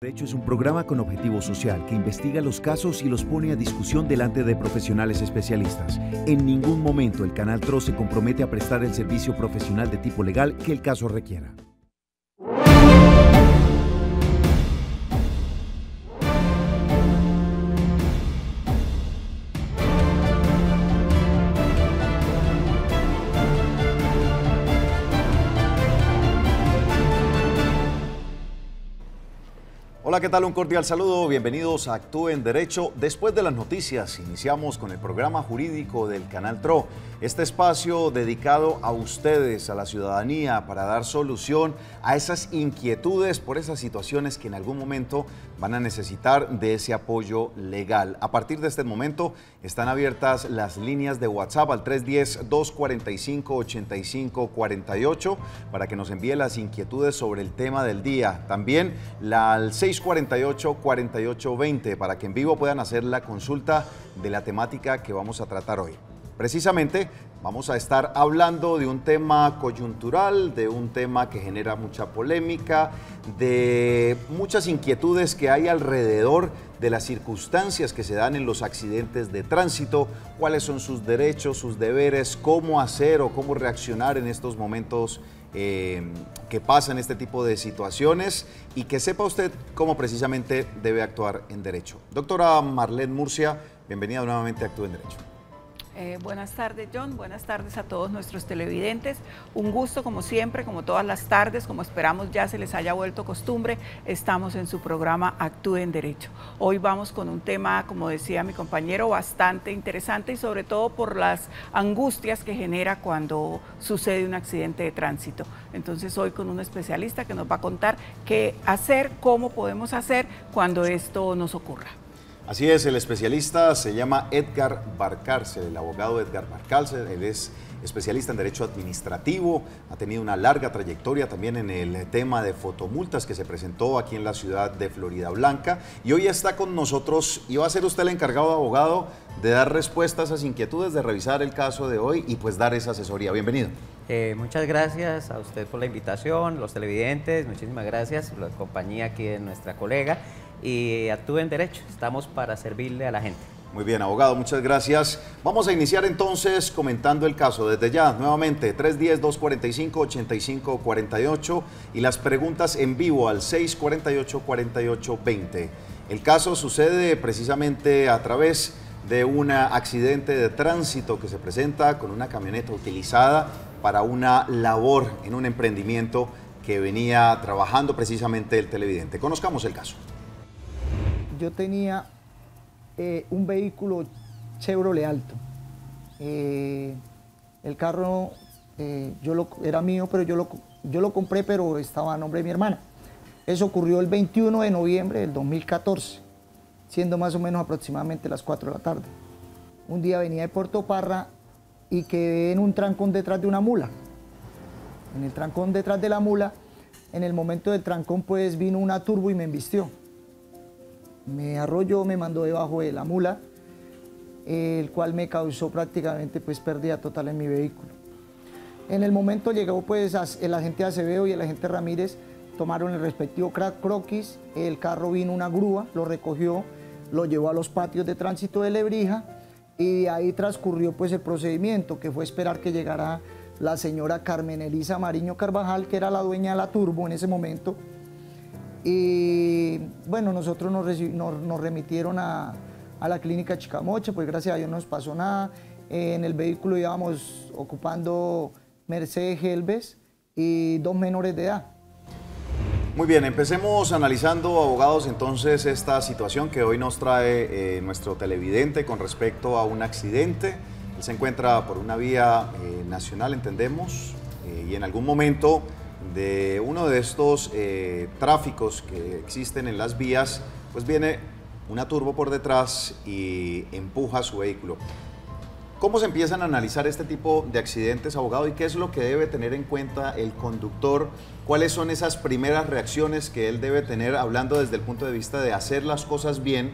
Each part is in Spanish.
Derecho es un programa con objetivo social que investiga los casos y los pone a discusión delante de profesionales especialistas. En ningún momento el Canal TRO se compromete a prestar el servicio profesional de tipo legal que el caso requiera. Hola, ¿qué tal? Un cordial saludo, bienvenidos a Actúe en Derecho. Después de las noticias, iniciamos con el programa jurídico del Canal TRO, este espacio dedicado a ustedes, a la ciudadanía, para dar solución a esas inquietudes por esas situaciones que en algún momento van a necesitar de ese apoyo legal. A partir de este momento están abiertas las líneas de WhatsApp al 310-245-8548 para que nos envíe las inquietudes sobre el tema del día. También al 648-4820 para que en vivo puedan hacer la consulta de la temática que vamos a tratar hoy. Precisamente vamos a estar hablando de un tema coyuntural, de un tema que genera mucha polémica, de muchas inquietudes que hay alrededor de las circunstancias que se dan en los accidentes de tránsito, cuáles son sus derechos, sus deberes, cómo hacer o cómo reaccionar en estos momentos que pasan este tipo de situaciones y que sepa usted cómo precisamente debe actuar en derecho. Doctora Marlene Murcia, bienvenida nuevamente a Actúe en Derecho. Buenas tardes, John. Buenas tardes a todos nuestros televidentes. Un gusto, como siempre, como todas las tardes, como esperamos ya se les haya vuelto costumbre, estamos en su programa Actúe en Derecho. Hoy vamos con un tema, como decía mi compañero, bastante interesante y sobre todo por las angustias que genera cuando sucede un accidente de tránsito. Entonces hoy con un especialista que nos va a contar qué hacer, cómo podemos hacer cuando esto nos ocurra. Así es, el especialista se llama Edgar Valcárcel, el abogado Edgar Valcárcel. Él es especialista en Derecho Administrativo, ha tenido una larga trayectoria también en el tema de fotomultas que se presentó aquí en la ciudad de Floridablanca y hoy está con nosotros y va a ser usted el encargado de abogado de dar respuesta a esas inquietudes, de revisar el caso de hoy y pues dar esa asesoría. Bienvenido. Muchas gracias a usted por la invitación, los televidentes, muchísimas gracias por la compañía aquí de nuestra colega y Actúe en Derecho, estamos para servirle a la gente. Muy bien, abogado, muchas gracias. Vamos a iniciar entonces comentando el caso. Desde ya, nuevamente, 310-245-8548 y las preguntas en vivo al 648-4820. El caso sucede precisamente a través de un accidente de tránsito que se presenta con una camioneta utilizada para una labor en un emprendimiento que venía trabajando precisamente el televidente. Conozcamos el caso. Yo tenía un vehículo Chevrolet Alto. El carro era mío, pero yo lo compré, pero estaba a nombre de mi hermana. Eso ocurrió el 21 de noviembre del 2014, siendo más o menos aproximadamente las 4 de la tarde. Un día venía de Puerto Parra y quedé en un trancón detrás de una mula. En el trancón detrás de la mula, en el momento del trancón, pues vino una turbo y me embistió. Me arrolló, me mandó debajo de la mula, el cual me causó prácticamente pues pérdida total en mi vehículo. En el momento llegó pues el agente Acevedo y el agente Ramírez, tomaron el respectivo croquis, el carro vino una grúa, lo recogió, lo llevó a los patios de tránsito de Lebrija y de ahí transcurrió pues el procedimiento, que fue esperar que llegara la señora Carmen Elisa Mariño Carvajal, que era la dueña de la turbo en ese momento. Y bueno, nosotros nos remitieron a la clínica Chicamocha, pues gracias a Dios no nos pasó nada. En el vehículo íbamos ocupando Mercedes Gelbes y 2 menores de edad. Muy bien, empecemos analizando, abogados, entonces esta situación que hoy nos trae nuestro televidente con respecto a un accidente. Él se encuentra por una vía nacional, entendemos, y en algún momento de uno de estos tráficos que existen en las vías, pues viene una turbo por detrás y empuja su vehículo. ¿Cómo se empiezan a analizar este tipo de accidentes, abogado, y qué es lo que debe tener en cuenta el conductor? ¿Cuáles son esas primeras reacciones que él debe tener, hablando desde el punto de vista de hacer las cosas bien?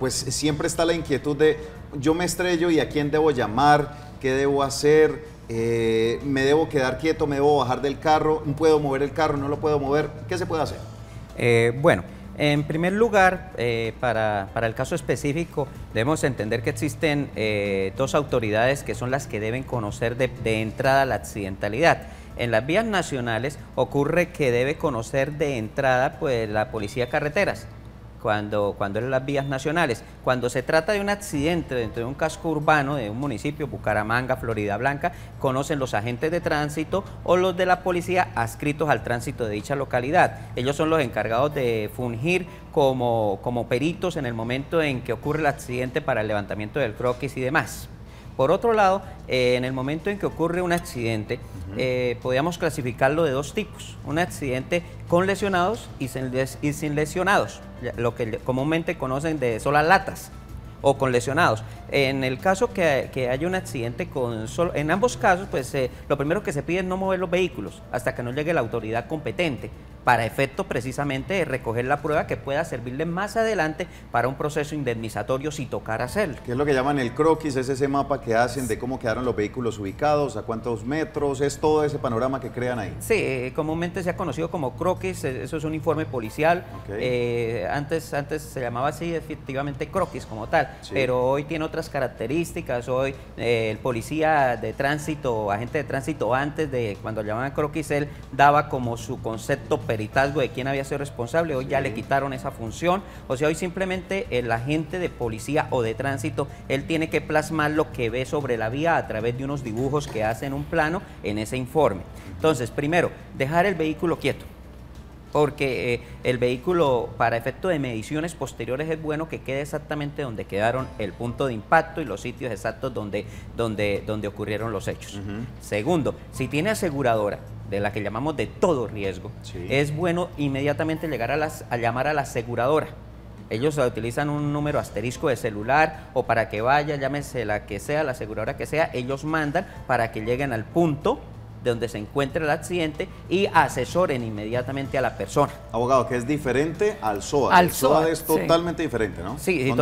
Pues siempre está la inquietud de yo me estrello y a quién debo llamar, qué debo hacer. Me debo quedar quieto, me debo bajar del carro, puedo mover el carro, no lo puedo mover, ¿qué se puede hacer? Bueno, en primer lugar, para el caso específico, debemos entender que existen dos autoridades que son las que deben conocer de entrada la accidentalidad. En las vías nacionales ocurre que debe conocer de entrada pues, la Policía de Carreteras, cuando en las vías nacionales. Cuando se trata de un accidente dentro de un casco urbano de un municipio, Bucaramanga, Florida Blanca, conocen los agentes de tránsito o los de la policía adscritos al tránsito de dicha localidad. Ellos son los encargados de fungir como peritos en el momento en que ocurre el accidente para el levantamiento del croquis y demás. Por otro lado, en el momento en que ocurre un accidente, podríamos clasificarlo de dos tipos: un accidente con lesionados y sin lesionados, lo que comúnmente conocen de solas latas, o con lesionados. En el caso que haya un accidente en ambos casos, pues lo primero que se pide es no mover los vehículos hasta que no llegue la autoridad competente, para efecto precisamente de recoger la prueba que pueda servirle más adelante para un proceso indemnizatorio si tocara hacerlo. ¿Qué es lo que llaman el croquis? Es ese mapa que hacen de cómo quedaron los vehículos ubicados, a cuántos metros, es todo ese panorama que crean ahí. Sí, comúnmente se ha conocido como croquis, eso es un informe policial. Okay. Antes se llamaba así efectivamente croquis como tal, sí, pero hoy tiene otras características. Hoy el policía de tránsito, agente de tránsito, antes de cuando llamaban croquis, él daba como su concepto peritazgo de quién había sido responsable. Hoy ya le quitaron esa función. O sea, hoy simplemente el agente de policía o de tránsito, él tiene que plasmar lo que ve sobre la vía a través de unos dibujos que hace en un plano en ese informe. Entonces, primero, dejar el vehículo quieto, porque el vehículo, para efecto de mediciones posteriores, es bueno que quede exactamente donde quedaron el punto de impacto y los sitios exactos donde ocurrieron los hechos. Segundo, si tiene aseguradora, de la que llamamos de todo riesgo, sí, es bueno inmediatamente llegar a llamar a la aseguradora. Ellos utilizan un número asterisco de celular, o para que vaya, llámese la que sea, la aseguradora que sea, ellos mandan para que lleguen al punto de donde se encuentre el accidente y asesoren inmediatamente a la persona. Abogado, que es diferente al SOAT. El SOAT es totalmente diferente, ¿no? Sí,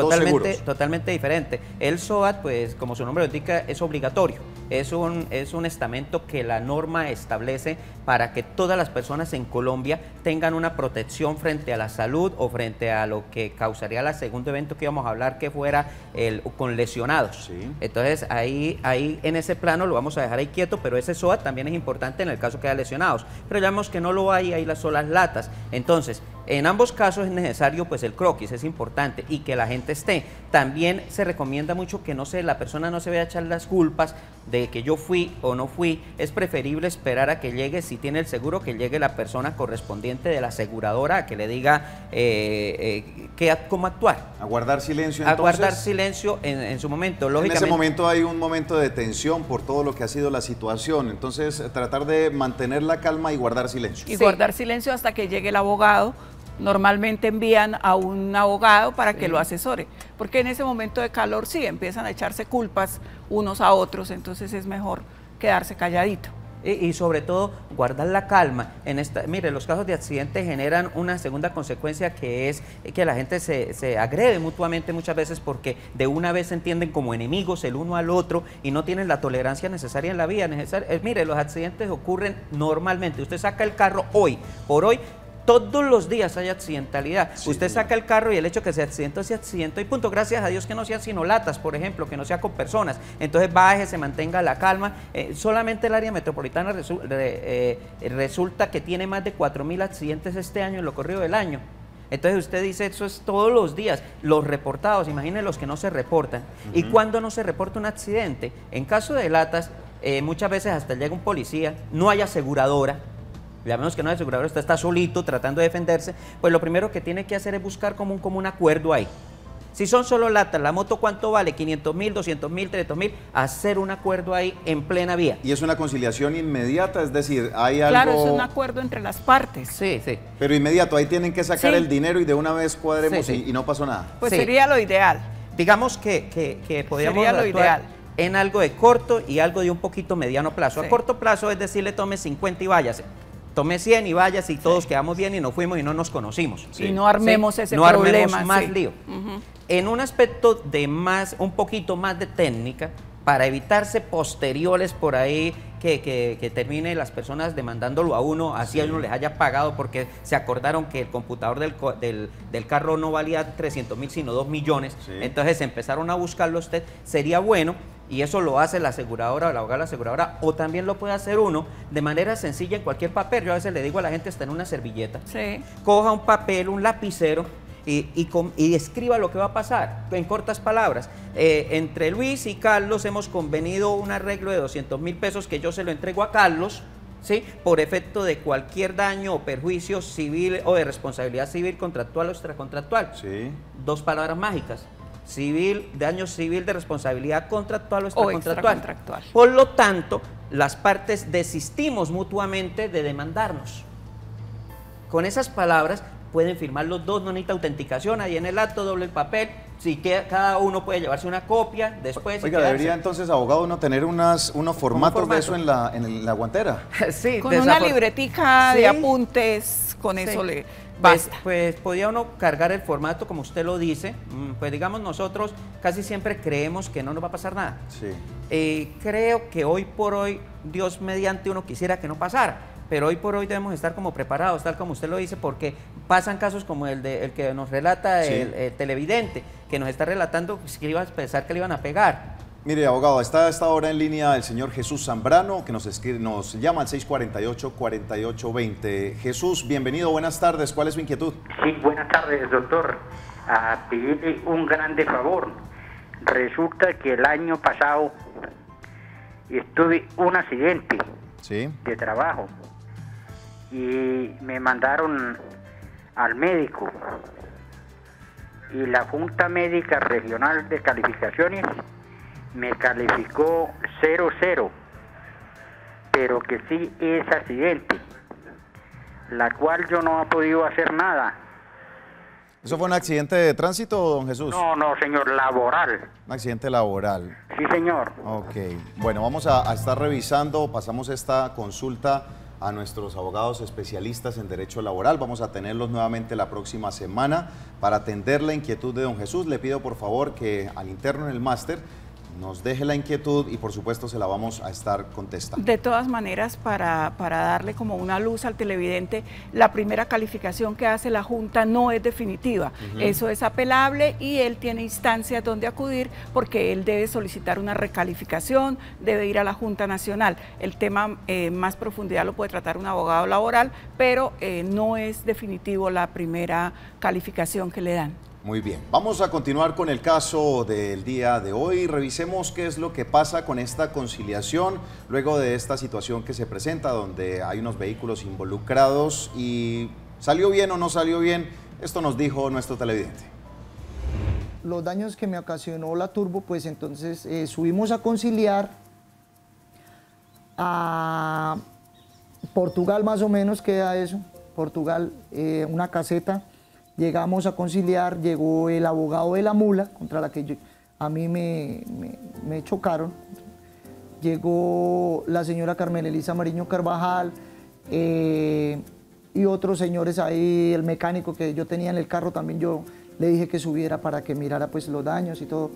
totalmente diferente. El SOAT, pues como su nombre lo indica, es obligatorio. Es un estamento que la norma establece para que todas las personas en Colombia tengan una protección frente a la salud o frente a lo que causaría el segundo evento que íbamos a hablar, que fuera con lesionados. Sí. Entonces ahí en ese plano lo vamos a dejar ahí quieto, pero ese SOAT también es importante en el caso que haya lesionados. Pero ya vemos que no lo hay ahí las solas latas. Entonces, en ambos casos es necesario pues el croquis, es importante, y que la gente esté. También se recomienda mucho que la persona no se vaya a echar las culpas de que yo fui o no fui. Es preferible esperar a que llegue, si tiene el seguro, que llegue la persona correspondiente de la aseguradora a que le diga cómo actuar. A guardar silencio entonces. A guardar silencio en su momento, lógicamente. En ese momento hay un momento de tensión por todo lo que ha sido la situación, entonces tratar de mantener la calma y guardar silencio. Y guardar silencio hasta que llegue el abogado. Normalmente envían a un abogado para que lo asesore, porque en ese momento de calor sí empiezan a echarse culpas unos a otros, entonces es mejor quedarse calladito. Y sobre todo guardar la calma. Mire, los casos de accidente generan una segunda consecuencia, que es que la gente se agrede mutuamente muchas veces, porque de una vez se entienden como enemigos el uno al otro y no tienen la tolerancia necesaria en la vía. Mire, los accidentes ocurren normalmente. Usted saca el carro hoy por hoy. Todos los días hay accidentalidad. Sí, usted saca el carro y el hecho que se accidentó y punto. Gracias a Dios que no sean sino latas, por ejemplo, que no sea con personas. Entonces baje, se mantenga la calma. Solamente el área metropolitana resulta que tiene más de 4.000 accidentes este año en lo corrido del año. Entonces usted dice, eso es todos los días, los reportados, imagínense los que no se reportan. ¿Y cuándo no se reporta un accidente? En caso de latas, muchas veces hasta llega un policía, no hay aseguradora. Ya vemos que no hay aseguradora, usted está solito tratando de defenderse, pues lo primero que tiene que hacer es buscar como un acuerdo ahí. Si son solo latas, la moto ¿cuánto vale? 500.000, 200.000, 300.000, hacer un acuerdo ahí en plena vía. Y es una conciliación inmediata, es decir, hay algo... Claro, es un acuerdo entre las partes. Sí, sí. Pero inmediato, ahí tienen que sacar el dinero y de una vez cuadremos y no pasó nada. Pues sería lo ideal. Digamos que podríamos actuar en algo de corto y algo de un poquito mediano plazo. A corto plazo es decirle, tome 50 y váyase. Tome 100 y váyase y todos quedamos bien y nos fuimos y no nos conocimos. Y no armemos ese problema. No armemos más lío. En un aspecto de un poquito más de técnica, para evitarse posteriores por ahí que termine las personas demandándolo a uno, así a uno les haya pagado porque se acordaron que el computador del carro no valía 300.000 sino 2 millones, entonces empezaron a buscarlo usted, sería bueno, y eso lo hace la aseguradora o el abogado de la aseguradora, o también lo puede hacer uno de manera sencilla en cualquier papel. Yo a veces le digo a la gente, está en una servilleta, coja un papel, un lapicero, y escriba lo que va a pasar en cortas palabras. Entre Luis y Carlos hemos convenido un arreglo de 200.000 pesos que yo se lo entrego a Carlos, ¿sí? Por efecto de cualquier daño o perjuicio civil o de responsabilidad civil, contractual o extracontractual. Sí. 2 palabras mágicas: civil, daño civil de responsabilidad contractual o extracontractual. Por lo tanto, las partes desistimos mutuamente de demandarnos. Con esas palabras pueden firmar los dos, no necesita autenticación, ahí en el acto, doble el papel, si cada uno puede llevarse una copia después. Oiga, debería entonces, abogado, uno tener unos formatos de eso en la guantera. Sí, con una libretica de apuntes, con eso le basta. Pues podía uno cargar el formato como usted lo dice, pues digamos nosotros casi siempre creemos que no nos va a pasar nada. Sí. Creo que hoy por hoy, Dios mediante, uno quisiera que no pasara, pero hoy por hoy debemos estar como preparados, tal como usted lo dice, porque pasan casos como el que nos relata el televidente, que nos está relatando que iba a pensar que le iban a pegar. Mire, abogado, está a esta hora en línea el señor Jesús Zambrano, que nos llama al 648-4820. Jesús, bienvenido, buenas tardes, ¿cuál es su inquietud? Sí, buenas tardes, doctor. A pedirle un grande favor. Resulta que el año pasado tuve un accidente de trabajo y me mandaron al médico, y la Junta Médica Regional de Calificaciones me calificó 0-0, pero que sí es accidente, la cual yo no he podido hacer nada. ¿Eso fue un accidente de tránsito, don Jesús? No, señor, laboral. Un accidente laboral. Sí, señor. Ok, bueno, vamos a estar revisando, pasamos esta consulta a nuestros abogados especialistas en derecho laboral. Vamos a tenerlos nuevamente la próxima semana para atender la inquietud de don Jesús. Le pido por favor que al interno en el máster nos deje la inquietud y por supuesto se la vamos a estar contestando. De todas maneras, para darle como una luz al televidente, la primera calificación que hace la Junta no es definitiva. Eso es apelable y él tiene instancias donde acudir porque él debe solicitar una recalificación, debe ir a la Junta Nacional. El tema más profundidad lo puede tratar un abogado laboral, pero no es definitivo la primera calificación que le dan. Muy bien, vamos a continuar con el caso del día de hoy. Revisemos qué es lo que pasa con esta conciliación luego de esta situación que se presenta donde hay unos vehículos involucrados y ¿salió bien o no salió bien? Esto nos dijo nuestro televidente. Los daños que me ocasionó la turbo, pues entonces subimos a conciliar a Portugal, más o menos queda eso, Portugal, una caseta. Llegamos a conciliar, llegó el abogado de la mula, contra la que a mí me chocaron. Llegó la señora Carmen Elisa Mariño Carvajal y otros señores ahí, el mecánico que yo tenía en el carro, también yo le dije que subiera para que mirara pues los daños y todo.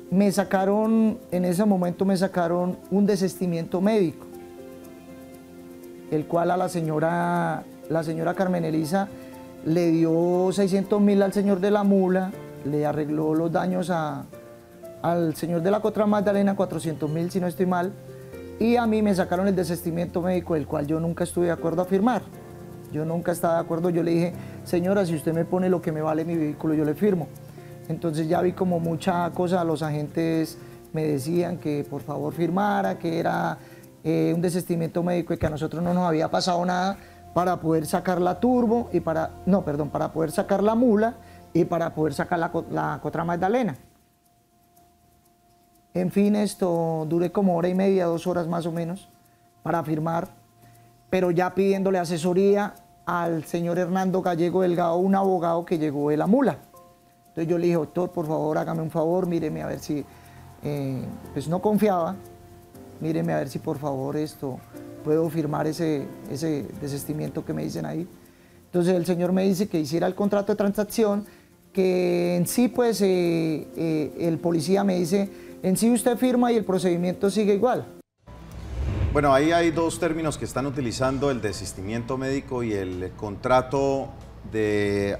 Me sacaron, en ese momento me sacaron un desistimiento médico, el cual a la señora Carmen Elisa le dio 600.000 al señor de la mula, le arregló los daños al señor de la Cotra Magdalena, 400.000 si no estoy mal, y a mí me sacaron el desistimiento médico, el cual yo nunca estuve de acuerdo a firmar. Yo nunca estaba de acuerdo, yo le dije, señora, si usted me pone lo que me vale mi vehículo, yo le firmo. Entonces ya vi como mucha cosa, los agentes me decían que por favor firmara, que era un desistimiento médico y que a nosotros no nos había pasado nada, para poder sacar la turbo y para poder sacar la mula y para poder sacar la Cotra Magdalena. En fin, duré como 1h30, 2 horas más o menos para firmar, pero ya pidiéndole asesoría al señor Hernando Gallego Delgado, un abogado que llegó de la mula. Entonces yo le dije, doctor, por favor, hágame un favor, míreme a ver si, pues no confiaba, míreme a ver si por favor puedo firmar ese desistimiento que me dicen ahí. Entonces el señor me dice que hiciera el contrato de transacción, que en sí pues el policía me dice, en sí usted firma y el procedimiento sigue igual. Bueno, ahí hay dos términos que están utilizando, el desistimiento médico y el contrato de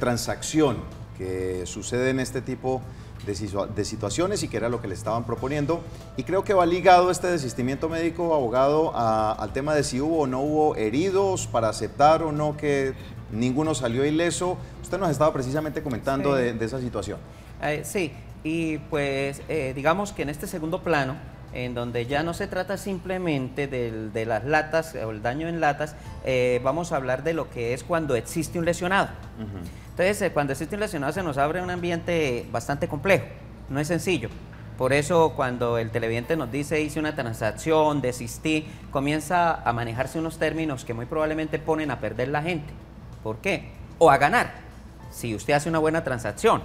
transacción, que sucede en este tipo de situaciones y que era lo que le estaban proponiendo. Y creo que va ligado este desistimiento médico, abogado, al tema de si hubo o no hubo heridos, para aceptar o no que ninguno salió ileso. Usted nos estaba precisamente comentando de esa situación. Sí, y pues digamos que en este segundo plano, en donde ya no se trata simplemente de las latas o el daño en latas, vamos a hablar de lo que es cuando existe un lesionado. Entonces, cuando existe un lesionado se nos abre un ambiente bastante complejo, no es sencillo. Por eso cuando el televidente nos dice hice una transacción, desistí, comienza a manejarse unos términos que muy probablemente ponen a perder la gente. ¿Por qué? O a ganar, si usted hace una buena transacción.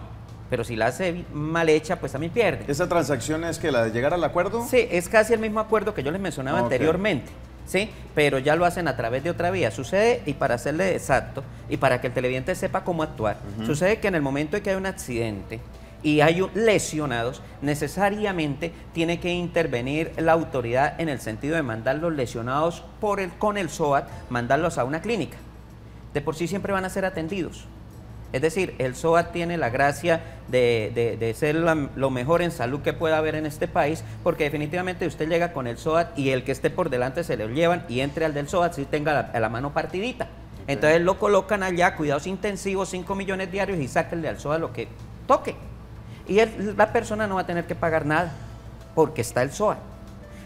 Pero si la hace mal hecha, pues también pierde. ¿Esa transacción es que la de llegar al acuerdo? Sí, es casi el mismo acuerdo que yo les mencionaba anteriormente, ¿sí? Pero ya lo hacen a través de otra vía. Sucede, y para serle exacto, y para que el televidente sepa cómo actuar, sucede que en el momento en que hay un accidente y hay lesionados, necesariamente tiene que intervenir la autoridad en el sentido de mandar los lesionados con el SOAT, mandarlos a una clínica. De por sí siempre van a ser atendidos. Es decir, el SOAT tiene la gracia de ser lo mejor en salud que pueda haber en este país, porque definitivamente usted llega con el SOAT y el que esté por delante se lo llevan y entre al del SOAT si tenga la mano partidita. Entonces lo colocan allá, cuidados intensivos, 5 millones diarios y sáquenle al SOAT lo que toque. Y la persona no va a tener que pagar nada, porque está el SOAT.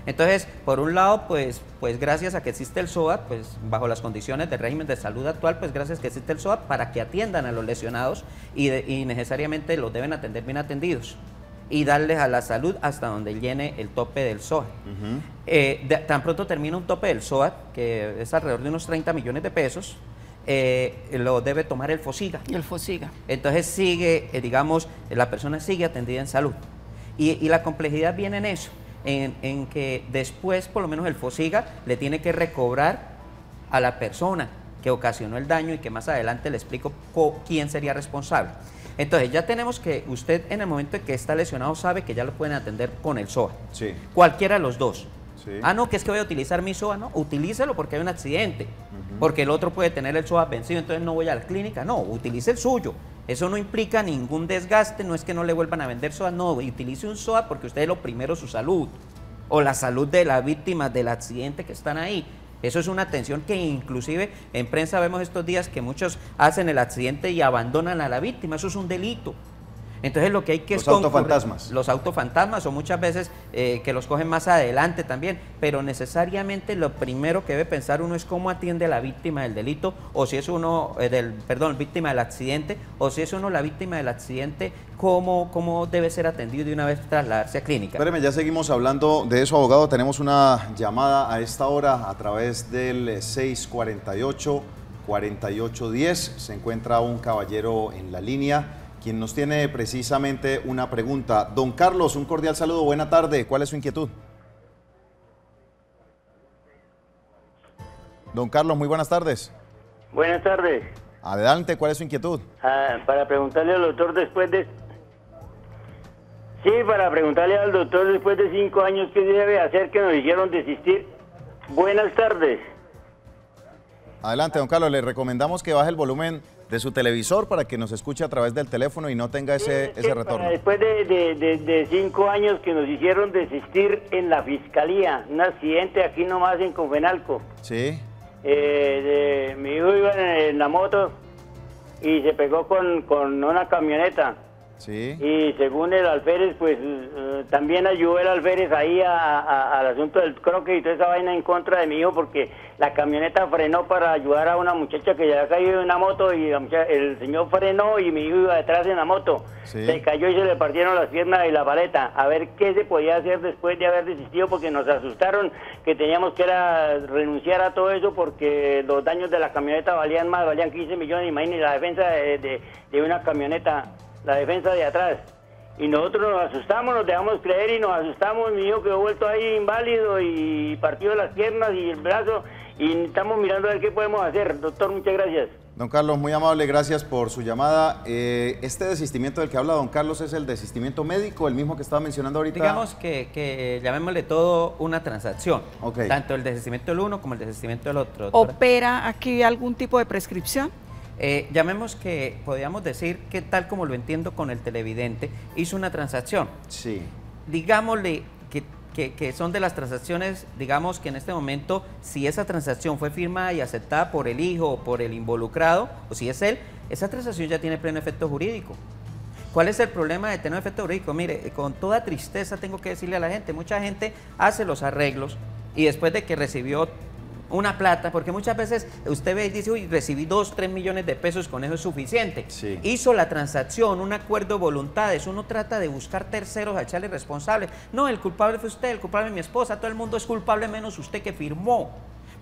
Entonces, por un lado, pues gracias a que existe el SOAT, pues bajo las condiciones del régimen de salud actual, pues gracias a que existe el SOAT para que atiendan a los lesionados y necesariamente los deben atender bien atendidos y darles a la salud hasta donde llene el tope del SOAT. Tan pronto termina un tope del SOAT, que es alrededor de unos 30 millones de pesos, lo debe tomar el FOSIGA. Y el FOSIGA. Entonces sigue, digamos, la persona sigue atendida en salud. Y la complejidad viene en eso. En que después, por lo menos el FOSIGA le tiene que recobrar a la persona que ocasionó el daño y que más adelante le explico quién sería responsable. Entonces ya tenemos que usted en el momento en que está lesionado sabe que ya lo pueden atender con el SOA. Sí. Cualquiera de los dos. Sí. Ah, no, que es que voy a utilizar mi SOA, no, utilícelo porque hay un accidente, porque el otro puede tener el SOA vencido, entonces no voy a la clínica, no, utilice el suyo. Eso no implica ningún desgaste, no es que no le vuelvan a vender SOA, no, utilice un SOA porque usted es lo primero su salud, o la salud de las víctimas del accidente que están ahí. Eso es una atención que inclusive en prensa vemos estos días que muchos hacen el accidente y abandonan a la víctima, eso es un delito. Entonces lo que hay que los autofantasmas. Los autofantasmas, o muchas veces que los cogen más adelante también, pero necesariamente lo primero que debe pensar uno es cómo atiende a la víctima del delito, o si es uno, víctima del accidente, o si es uno la víctima del accidente, cómo debe ser atendido y una vez trasladarse a clínica. Espéreme, ya seguimos hablando de eso, abogado. Tenemos una llamada a esta hora a través del 648-4810. Se encuentra un caballero en la línea, quien nos tiene precisamente una pregunta. Don Carlos, un cordial saludo, buena tarde. ¿Cuál es su inquietud? Don Carlos, muy buenas tardes. Buenas tardes. Adelante, ¿cuál es su inquietud? Para preguntarle al doctor después de 5 años qué debe hacer que nos hicieron desistir. Buenas tardes. Adelante, don Carlos, le recomendamos que baje el volumen de su televisor para que nos escuche a través del teléfono y no tenga ese retorno. Después de 5 años que nos hicieron desistir en la fiscalía, un accidente aquí nomás en Confenalco. Sí. Mi hijo iba en la moto y se pegó con una camioneta. Sí. Y según el alférez, pues también ayudó el alférez ahí al asunto del croque y toda esa vaina en contra de mi hijo, porque la camioneta frenó para ayudar a una muchacha que ya había caído en una moto y el señor frenó y mi hijo iba detrás en la moto. Sí. Se cayó y se le partieron las piernas y la paleta. A ver qué se podía hacer después de haber desistido, porque nos asustaron que teníamos que renunciar a todo eso porque los daños de la camioneta valían 15 millones, imagínense la defensa de una camioneta. La defensa de atrás. Y nosotros nos asustamos, nos dejamos creer y nos asustamos. Mi hijo quedó vuelto ahí inválido y partido las piernas y el brazo. Y estamos mirando a ver qué podemos hacer. Doctor, muchas gracias. Don Carlos, muy amable, gracias por su llamada. Este desistimiento del que habla don Carlos es el desistimiento médico, el mismo que estaba mencionando ahorita. Digamos que llamémosle todo una transacción, okay. Tanto el desistimiento del uno como el desistimiento del otro. ¿Doctora? ¿Opera aquí algún tipo de prescripción? Llamemos que podríamos decir que tal como lo entiendo con el televidente, hizo una transacción. Sí. Digámosle que son de las transacciones, digamos que en este momento, si esa transacción fue firmada y aceptada por el hijo o por el involucrado, o si es él, esa transacción ya tiene pleno efecto jurídico. ¿Cuál es el problema de tener efecto jurídico? Mire, con toda tristeza tengo que decirle a la gente, mucha gente hace los arreglos y después de que recibió una plata, porque muchas veces usted ve y dice, uy, recibí 2, 3 millones de pesos, con eso es suficiente. Sí. Hizo la transacción, un acuerdo de voluntades, uno trata de buscar terceros a echarle responsables. No, el culpable fue usted, el culpable es mi esposa, todo el mundo es culpable menos usted que firmó.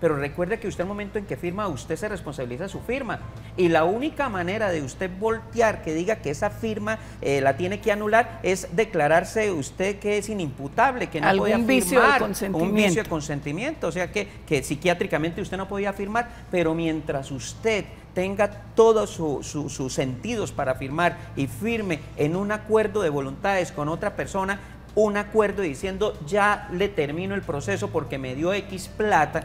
Pero recuerde que usted al momento en que firma, usted se responsabiliza de su firma. Y la única manera de usted voltear, que diga que esa firma la tiene que anular, es declararse usted que es inimputable, que no podía firmar. Un vicio de consentimiento. O sea que psiquiátricamente usted no podía firmar, pero mientras usted tenga todos sus sentidos para firmar y firme en un acuerdo de voluntades con otra persona, un acuerdo diciendo ya le termino el proceso porque me dio X plata,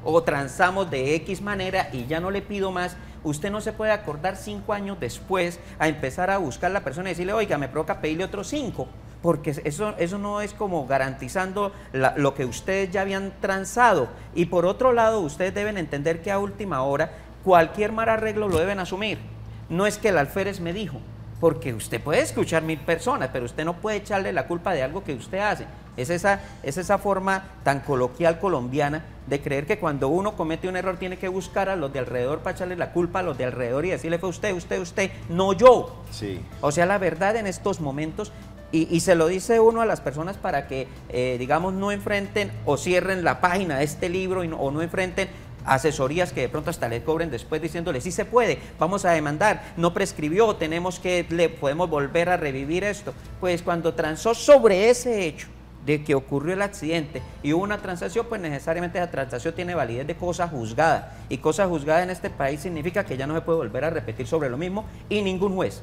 o transamos de X manera y ya no le pido más, usted no se puede acordar 5 años después a empezar a buscar a la persona y decirle, oiga, me provoca pedirle otros 5, porque eso no es como garantizando lo que ustedes ya habían transado. Y por otro lado, ustedes deben entender que a última hora cualquier mal arreglo lo deben asumir. No es que el alférez me dijo, porque usted puede escuchar 1000 personas, pero usted no puede echarle la culpa de algo que usted hace. Es esa forma tan coloquial colombiana de creer que cuando uno comete un error tiene que buscar a los de alrededor para echarle la culpa a los de alrededor y decirle fue usted, no yo. Sí. O sea, la verdad en estos momentos, y se lo dice uno a las personas para que, digamos, no enfrenten o cierren la página de este libro o no enfrenten asesorías que de pronto hasta le cobren después diciéndole sí se puede, vamos a demandar, no prescribió, podemos volver a revivir esto. Pues cuando transó sobre ese hecho de que ocurrió el accidente y hubo una transacción, pues necesariamente esa transacción tiene validez de cosa juzgada, y cosa juzgada en este país significa que ya no se puede volver a repetir sobre lo mismo y ningún juez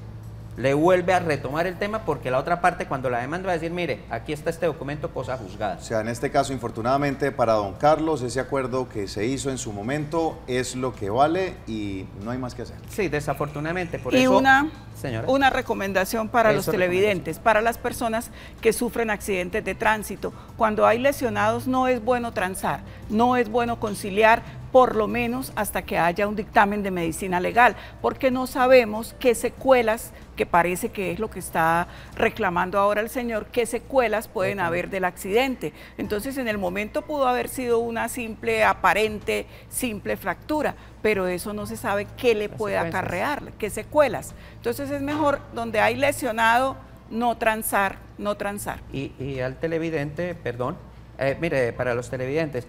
le vuelve a retomar el tema, porque la otra parte cuando la demanda va a decir, mire, aquí está este documento, cosa juzgada. O sea, en este caso, infortunadamente para don Carlos, ese acuerdo que se hizo en su momento es lo que vale y no hay más que hacer. Sí, desafortunadamente, por y eso... una recomendación para los televidentes, para las personas que sufren accidentes de tránsito. Cuando hay lesionados no es bueno transar, no es bueno conciliar, por lo menos hasta que haya un dictamen de medicina legal, porque no sabemos qué secuelas, que parece que es lo que está reclamando ahora el señor, qué secuelas pueden haber del accidente. Entonces, en el momento pudo haber sido una simple fractura, pero eso no se sabe qué le puede acarrear, qué secuelas. Entonces, es mejor donde hay lesionado no transar. Y al televidente, perdón, mire, para los televidentes,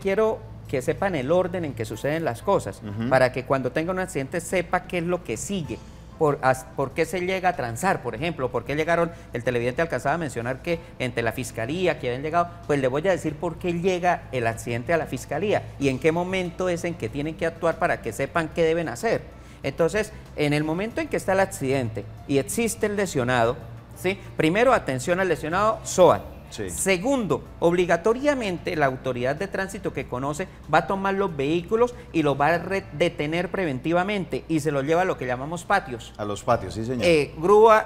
quiero que sepan el orden en que suceden las cosas, para que cuando tenga un accidente sepa qué es lo que sigue, por qué se llega a transar, por ejemplo, por qué llegaron, el televidente alcanzaba a mencionar que entre la fiscalía, que habían llegado, pues le voy a decir por qué llega el accidente a la fiscalía y en qué momento es en que tienen que actuar para que sepan qué deben hacer. Entonces, en el momento en que está el accidente y existe el lesionado, ¿sí? Primero, atención al lesionado, SOAT. Sí. Segundo, obligatoriamente la autoridad de tránsito que conoce va a tomar los vehículos y los va a detener preventivamente y se los lleva a lo que llamamos patios. A los patios, sí señor.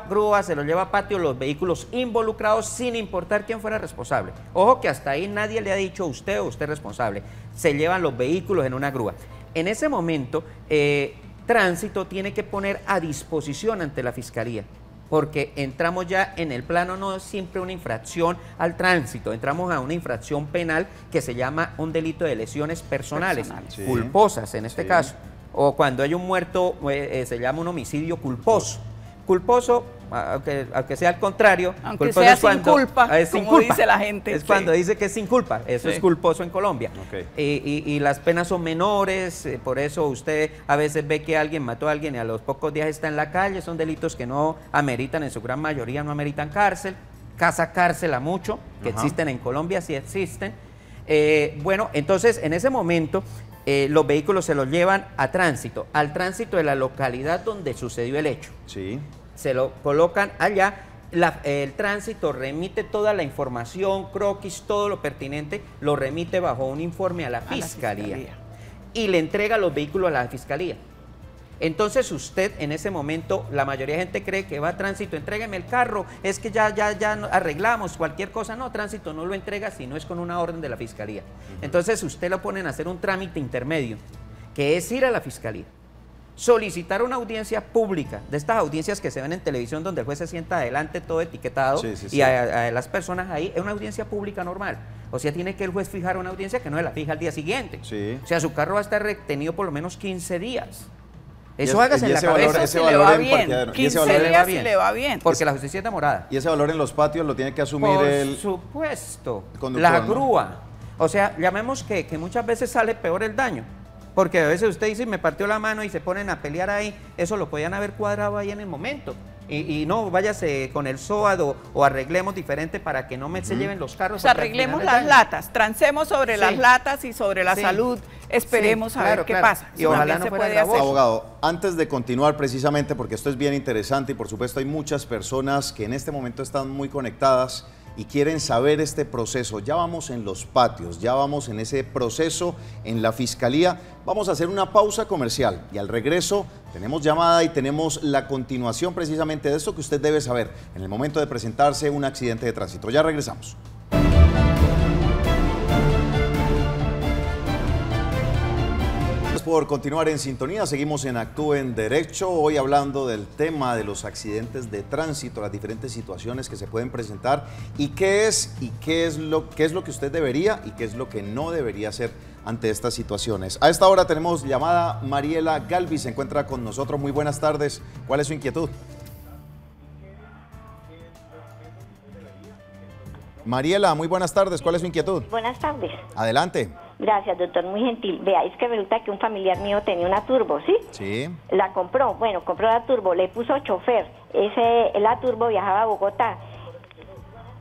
Grúa se los lleva a patios, los vehículos involucrados sin importar quién fuera responsable. Ojo que hasta ahí nadie le ha dicho usted o usted es responsable. Se llevan los vehículos en una grúa. En ese momento, tránsito tiene que poner a disposición ante la fiscalía, porque entramos ya en el plano, no es siempre una infracción al tránsito, entramos a una infracción penal que se llama un delito de lesiones personales. Sí. Culposas en este caso, o cuando hay un muerto se llama un homicidio culposo. Culposo, aunque sea al contrario, aunque sea sin culpa, como dice la gente. Es cuando dice que es sin culpa, eso es culposo en Colombia. Okay. Y las penas son menores, por eso usted a veces ve que alguien mató a alguien y a los pocos días está en la calle, son delitos que no ameritan, en su gran mayoría no ameritan cárcel, cárcel a mucho, que existen en Colombia, sí existen. Bueno, entonces en ese momento los vehículos se los llevan a tránsito, al tránsito de la localidad donde sucedió el hecho. Sí. Se lo colocan allá, el tránsito remite toda la información, croquis, todo lo pertinente, lo remite bajo un informe a la fiscalía y le entrega los vehículos a la fiscalía. Entonces usted en ese momento, la mayoría de gente cree que va a tránsito, entrégueme el carro, es que ya arreglamos cualquier cosa. No, tránsito no lo entrega si no es con una orden de la fiscalía. Entonces usted lo ponen a hacer un trámite intermedio, que es ir a la fiscalía, solicitar una audiencia pública, de estas audiencias que se ven en televisión donde el juez se sienta adelante todo etiquetado y a las personas ahí, es una audiencia pública normal. O sea, tiene que el juez fijar una audiencia que no se la fija al día siguiente. O sea, su carro va a estar retenido por lo menos 15 días. Eso hágase en la cabeza. Ese valor le va bien. 15 días si le va bien. Porque la justicia es demorada. ¿Y ese valor en los patios lo tiene que asumir Por supuesto. La grúa. O sea, llamemos que muchas veces sale peor el daño. Porque a veces usted dice, me partió la mano y se ponen a pelear ahí. Eso lo podían haber cuadrado ahí en el momento. Y no, váyase con el SOAT o arreglemos diferente para que no se lleven los carros. O sea, arreglemos las latas, transemos sobre las latas y sobre la salud, esperemos a ver qué pasa. Y ojalá no pueda hacer. Abogado, antes de continuar precisamente, porque esto es bien interesante y por supuesto hay muchas personas que en este momento están muy conectadas y quieren saber este proceso. Ya vamos en los patios, ya vamos en ese proceso en la fiscalía. Vamos a hacer una pausa comercial y al regreso tenemos llamada y tenemos la continuación precisamente de esto que usted debe saber en el momento de presentarse un accidente de tránsito. Ya regresamos. Por continuar en sintonía, seguimos en Actúe en Derecho, hoy hablando del tema de los accidentes de tránsito, las diferentes situaciones que se pueden presentar y qué es lo que usted debería y qué es lo que no debería hacer ante estas situaciones. A esta hora tenemos llamada Mariela Galvis, se encuentra con nosotros. Muy buenas tardes, ¿cuál es su inquietud? Mariela, muy buenas tardes, ¿cuál es su inquietud? Buenas tardes. Adelante. Gracias, doctor, muy gentil. Vea, es que resulta que un familiar mío tenía una turbo, ¿sí? Sí. La compró, compró la turbo, le puso chofer. La turbo viajaba a Bogotá.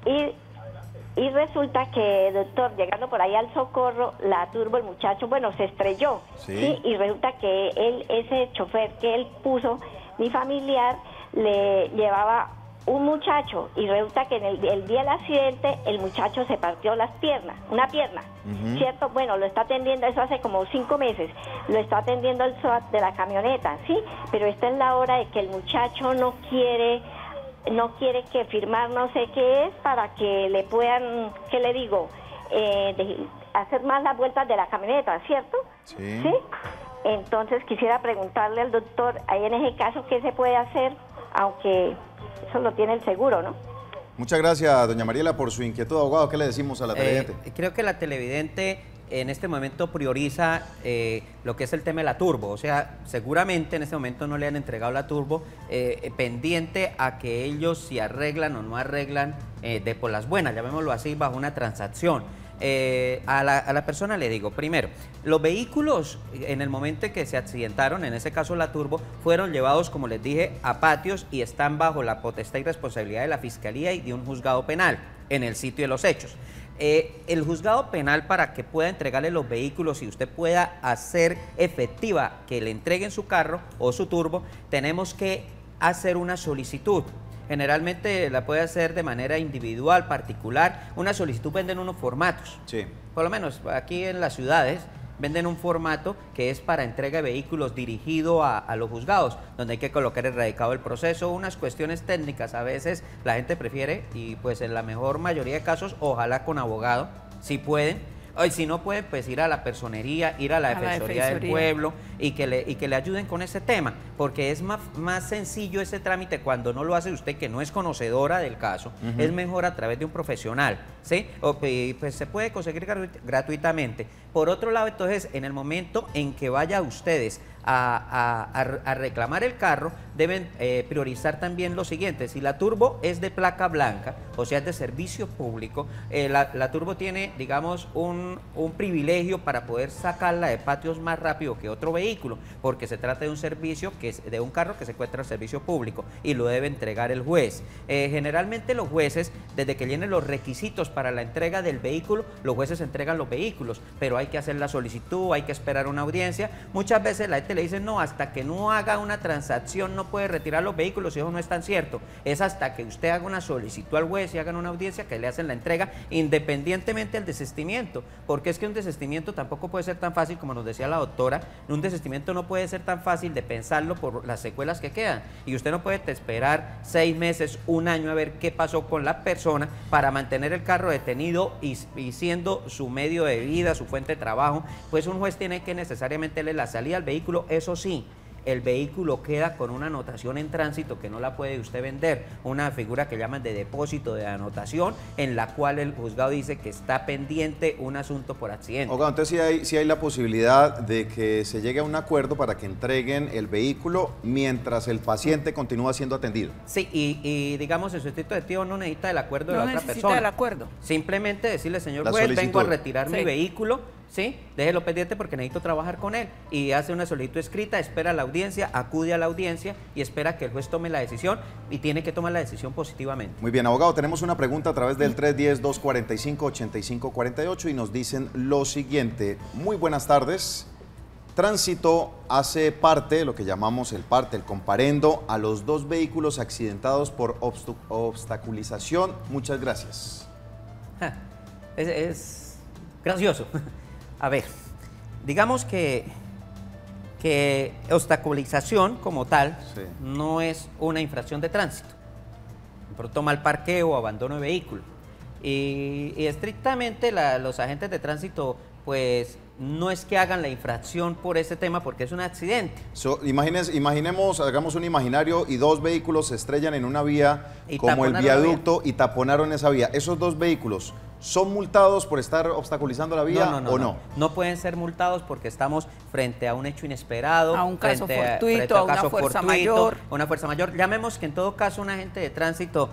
Y resulta que, doctor, llegando por ahí al Socorro, la turbo, el muchacho, se estrelló. Sí. Y resulta que ese chofer que él puso, mi familiar, le llevaba un muchacho y resulta que en el día del accidente el muchacho se partió una pierna, ¿cierto? Bueno, lo está atendiendo, eso hace como 5 meses, lo está atendiendo el SOAT de la camioneta, ¿sí? Pero esta es la hora de que el muchacho no quiere que firmar no sé qué es para que le puedan, ¿qué le digo? Hacer más las vueltas de la camioneta, ¿cierto? Sí. ¿Sí? Entonces quisiera preguntarle al doctor, ahí en ese caso, ¿qué se puede hacer? Aunque eso lo tiene el seguro, ¿no? Muchas gracias, doña Mariela, por su inquietud, abogado. ¿Qué le decimos a la televidente? Creo que la televidente en este momento prioriza lo que es el tema de la turbo. O sea, seguramente en este momento no le han entregado la turbo, pendiente a que ellos si arreglan o no arreglan de por las buenas, llamémoslo así, bajo una transacción. A la persona le digo, primero, los vehículos en el momento en que se accidentaron, en ese caso la turbo, fueron llevados, como les dije, a patios y están bajo la potestad y responsabilidad de la Fiscalía y de un juzgado penal en el sitio de los hechos. El juzgado penal, para que pueda entregarle los vehículos y usted pueda hacer efectiva que le entreguen su carro o su turbo, tenemos que hacer una solicitud. Generalmente la puede hacer de manera individual, particular. Una solicitud venden unos formatos. Sí. Por lo menos aquí en las ciudades venden un formato que es para entrega de vehículos dirigido a los juzgados, donde hay que colocar el radicado del proceso, unas cuestiones técnicas. A veces la gente prefiere, y pues en la mejor mayoría de casos, ojalá con abogado, si pueden. Y si no pueden, pues ir a la personería, ir a la Defensoría del Pueblo y que le ayuden con ese tema, porque es más sencillo ese trámite cuando no lo hace usted, que no es conocedora del caso. Es mejor a través de un profesional, ¿sí? Pues se puede conseguir gratuitamente. Por otro lado, entonces, en el momento en que vaya ustedes a reclamar el carro, deben priorizar también lo siguiente. Si la turbo es de placa blanca, o sea, es de servicio público, la turbo tiene, digamos, un un privilegio para poder sacarla de patios más rápido que otro vehículo, porque se trata de un servicio, de un carro que se encuentra al servicio público y lo debe entregar el juez. Generalmente los jueces, desde que llenen los requisitos para la entrega del vehículo, los jueces entregan los vehículos, pero hay que hacer la solicitud, hay que esperar una audiencia. Muchas veces la gente le dice, no, hasta que no haga una transacción no puede retirar los vehículos, y eso no es tan cierto. Es hasta que usted haga una solicitud al juez y hagan una audiencia que le hacen la entrega, independientemente del desistimiento, porque es que un desistimiento tampoco puede ser tan fácil, como nos decía la doctora. Un desistimiento no puede ser tan fácil de pensarlo por las secuelas que quedan, y usted no puede esperar 6 meses, un año a ver qué pasó con la persona para mantener el carro detenido y siendo su medio de vida, su fuente de trabajo. Pues un juez tiene que necesariamente darle la salida al vehículo. Eso sí, el vehículo queda con una anotación en tránsito que no la puede usted vender, una figura que llaman de depósito de anotación, en la cual el juzgado dice que está pendiente un asunto por accidente. Abogado, entonces sí hay la posibilidad de que se llegue a un acuerdo para que entreguen el vehículo mientras el paciente continúa siendo atendido. Sí, y digamos, el sustitutivo no necesita el acuerdo de la otra persona. No necesita el acuerdo. Simplemente decirle, señor juez, vengo a retirar mi vehículo, ¿sí? Déjelo pendiente porque necesito trabajar con él. Y hace una solicitud escrita, espera la audiencia, acude a la audiencia y espera que el juez tome la decisión, y tiene que tomar la decisión positivamente. Muy bien, abogado, tenemos una pregunta a través del 310-245-8548 y nos dicen lo siguiente. Muy buenas tardes. Tránsito hace parte, lo que llamamos el comparendo, a los 2 vehículos accidentados por obstaculización. Muchas gracias. Es gracioso. A ver, digamos que obstaculización como tal no es una infracción de tránsito. Por ejemplo, mal parqueo o abandono de vehículo. Y estrictamente los agentes de tránsito, pues, no es que hagan la infracción por ese tema, porque es un accidente. Imaginemos, hagamos un imaginario, y 2 vehículos se estrellan en una vía como el viaducto y taponaron esa vía. ¿Esos 2 vehículos son multados por estar obstaculizando la vía o no? No pueden ser multados porque estamos frente a un hecho inesperado, a un caso fortuito, a una fuerza mayor. Una fuerza mayor. Llamemos que en todo caso un agente de tránsito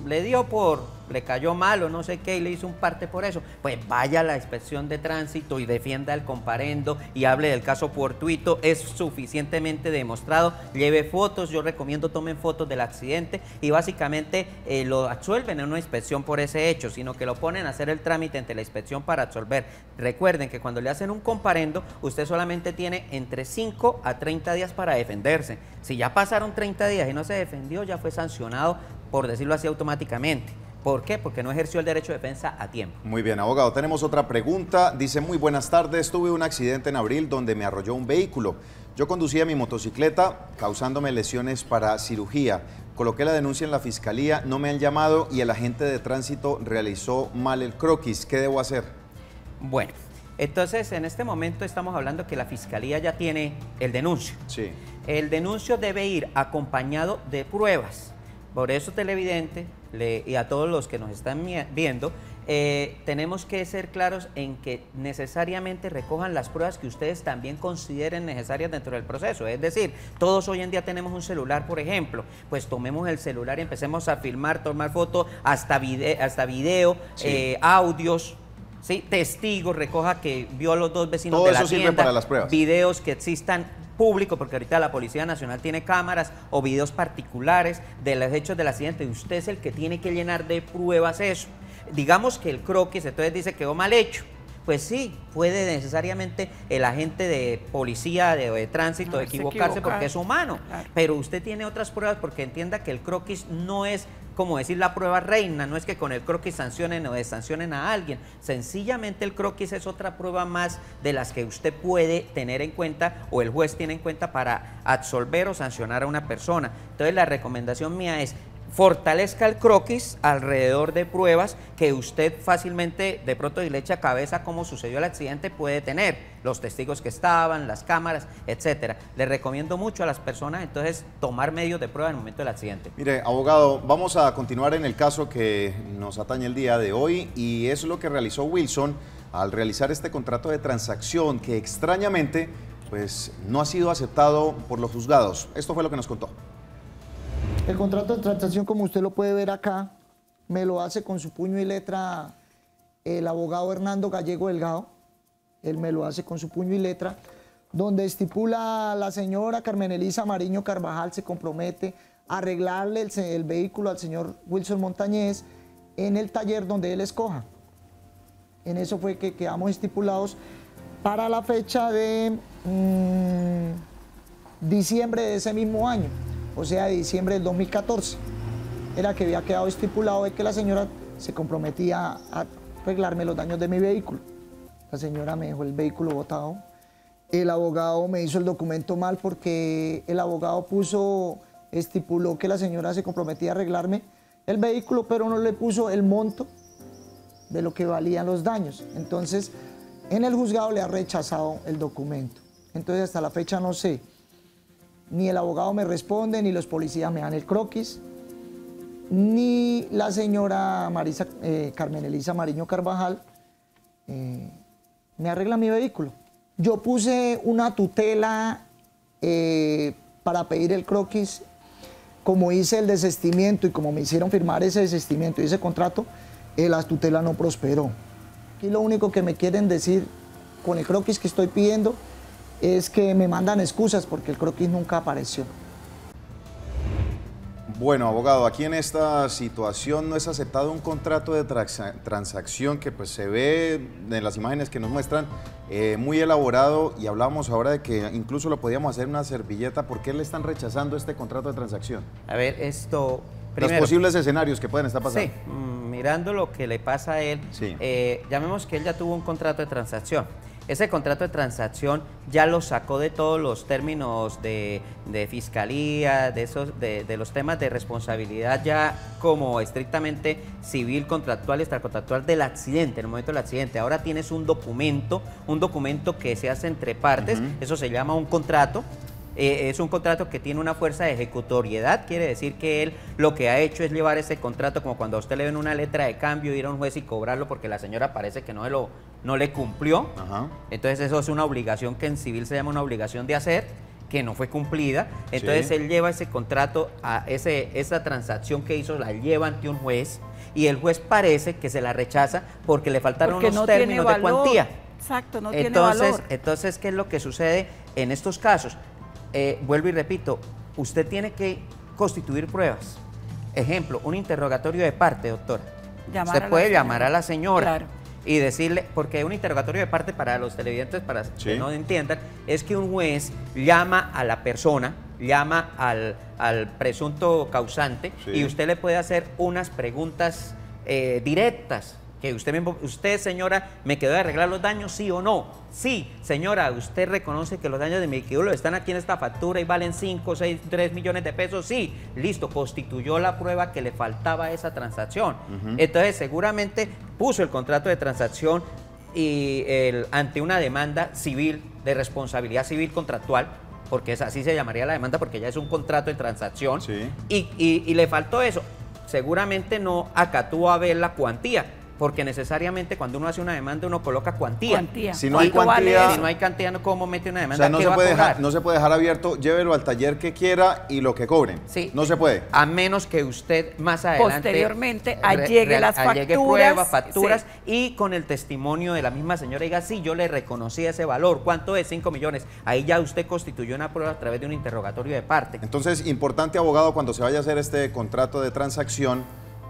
le cayó mal o no sé qué y le hizo un parte por eso, pues vaya a la inspección de tránsito y defienda el comparendo y hable del caso fortuito. Es suficientemente demostrado, lleve fotos, yo recomiendo tomen fotos del accidente, y básicamente lo absuelven en una inspección por ese hecho, sino que lo ponen a hacer el trámite ante la inspección para absolver. Recuerden que cuando le hacen un comparendo, usted solamente tiene entre 5 a 30 días para defenderse. Si ya pasaron 30 días y no se defendió, ya fue sancionado, por decirlo así, automáticamente. ¿Por qué? Porque no ejerció el derecho de defensa a tiempo. Muy bien, abogado. Tenemos otra pregunta. Dice, muy buenas tardes. Tuve un accidente en abril donde me arrolló un vehículo. Yo conducía mi motocicleta causándome lesiones para cirugía. Coloqué la denuncia en la fiscalía, no me han llamado y el agente de tránsito realizó mal el croquis. ¿Qué debo hacer? Bueno, entonces en este momento estamos hablando que la fiscalía ya tiene el denuncio. Sí. El denuncio debe ir acompañado de pruebas. Por eso, televidente, y a todos los que nos están viendo, tenemos que ser claros en que necesariamente recojan las pruebas que ustedes también consideren necesarias dentro del proceso. Es decir, todos hoy en día tenemos un celular, por ejemplo, pues tomemos el celular y empecemos a filmar, tomar fotos, hasta video, audios, ¿sí? Testigos, recoja que vio a los 2 vecinos de la tienda. Todo eso sirve para las pruebas. Videos que existan público, porque ahorita la Policía Nacional tiene cámaras o videos particulares de los hechos del accidente, y usted es el que tiene que llenar de pruebas eso. Digamos que el croquis, entonces dice quedó mal hecho. Pues sí, puede necesariamente el agente de policía de tránsito equivocarse porque es humano, pero usted tiene otras pruebas, porque entienda que el croquis no es, como decir, la prueba reina, no es que con el croquis sancionen o desancionen a alguien. Sencillamente el croquis es otra prueba más de las que usted puede tener en cuenta o el juez tiene en cuenta para absolver o sancionar a una persona. Entonces la recomendación mía es: fortalezca el croquis alrededor de pruebas que usted fácilmente, de pronto, y le echa cabeza cómo sucedió el accidente, puede tener los testigos que estaban, las cámaras, etcétera. Le recomiendo mucho a las personas entonces tomar medios de prueba en el momento del accidente. Mire, abogado, vamos a continuar en el caso que nos atañe el día de hoy, y es lo que realizó Wilson al realizar este contrato de transacción que extrañamente pues no ha sido aceptado por los juzgados. Esto fue lo que nos contó. El contrato de transacción, como usted lo puede ver acá, me lo hace con su puño y letra el abogado Hernando Gallego Delgado, él me lo hace con su puño y letra, donde estipula la señora Carmen Elisa Mariño Carvajal se compromete a arreglarle el vehículo al señor Wilson Montañez en el taller donde él escoja. En eso fue que quedamos estipulados para la fecha de diciembre de ese mismo año, o sea, de diciembre del 2014. Era que había quedado estipulado de que la señora se comprometía a arreglarme los daños de mi vehículo. La señora me dejó el vehículo botado. El abogado me hizo el documento mal porque el abogado estipuló que la señora se comprometía a arreglarme el vehículo, pero no le puso el monto de lo que valían los daños. Entonces, en el juzgado le ha rechazado el documento. Entonces, hasta la fecha no sé, ni el abogado me responde, ni los policías me dan el croquis, ni la señora Carmen Elisa Mariño Carvajal me arregla mi vehículo. Yo puse una tutela para pedir el croquis, como hice el desistimiento y como me hicieron firmar ese desistimiento y ese contrato, la tutela no prosperó. Aquí lo único que me quieren decir con el croquis que estoy pidiendo es que me mandan excusas porque el croquis nunca apareció. Bueno, abogado, aquí en esta situación no es aceptado un contrato de transacción que pues se ve en las imágenes que nos muestran muy elaborado, y hablábamos ahora de que incluso lo podíamos hacer en una servilleta. ¿Por qué le están rechazando este contrato de transacción? A ver, esto... Primero, los posibles escenarios que pueden estar pasando. Sí, mirando lo que le pasa a él, sí. Llamemos que él ya tuvo un contrato de transacción. Ese contrato de transacción ya lo sacó de todos los términos de fiscalía, de los temas de responsabilidad ya como estrictamente civil, contractual y extracontractual del accidente, en el momento del accidente. Ahora tienes un documento que se hace entre partes, eso se llama un contrato. Es un contrato que tiene una fuerza de ejecutoriedad, quiere decir que él lo que ha hecho es llevar ese contrato, como cuando a usted le ven una letra de cambio, ir a un juez y cobrarlo porque la señora parece que no le cumplió. Entonces eso es una obligación que en civil se llama una obligación de hacer, que no fue cumplida. Entonces él lleva ese contrato, esa transacción que hizo la lleva ante un juez, y el juez parece que se la rechaza porque le faltaron unos términos de cuantía. Exacto, no tiene valor. Entonces, ¿qué es lo que sucede en estos casos? Vuelvo y repito, usted tiene que constituir pruebas. Ejemplo, un interrogatorio de parte, doctora. Usted puede llamar a la señora, claro, y decirle, porque un interrogatorio de parte, para los televidentes, para que no entiendan, es que un juez llama a la persona, llama al presunto causante, y usted le puede hacer unas preguntas directas. Que usted, señora, ¿me quedó de arreglar los daños, sí o no? Sí, señora, ¿usted reconoce que los daños de mi vehículo están aquí en esta factura y valen 5, 6, 3 millones de pesos? Sí, listo, constituyó la prueba que le faltaba a esa transacción. Entonces, seguramente puso el contrato de transacción y ante una demanda civil, de responsabilidad civil contractual, porque así se llamaría la demanda, porque ya es un contrato de transacción, y le faltó eso. Seguramente no acató a ver la cuantía, porque necesariamente cuando uno hace una demanda uno coloca cuantía. Si no hay cuantía, si no hay cantidad, ¿cómo mete una demanda? O sea, no se puede dejar abierto, llévelo al taller que quiera y lo que cobren. Sí. No se puede. A menos que usted más adelante posteriormente allegue las pruebas, facturas, y con el testimonio de la misma señora diga, sí, yo le reconocí ese valor. ¿Cuánto es? 5 millones. Ahí ya usted constituyó una prueba a través de un interrogatorio de parte. Entonces, importante, abogado, cuando se vaya a hacer este contrato de transacción,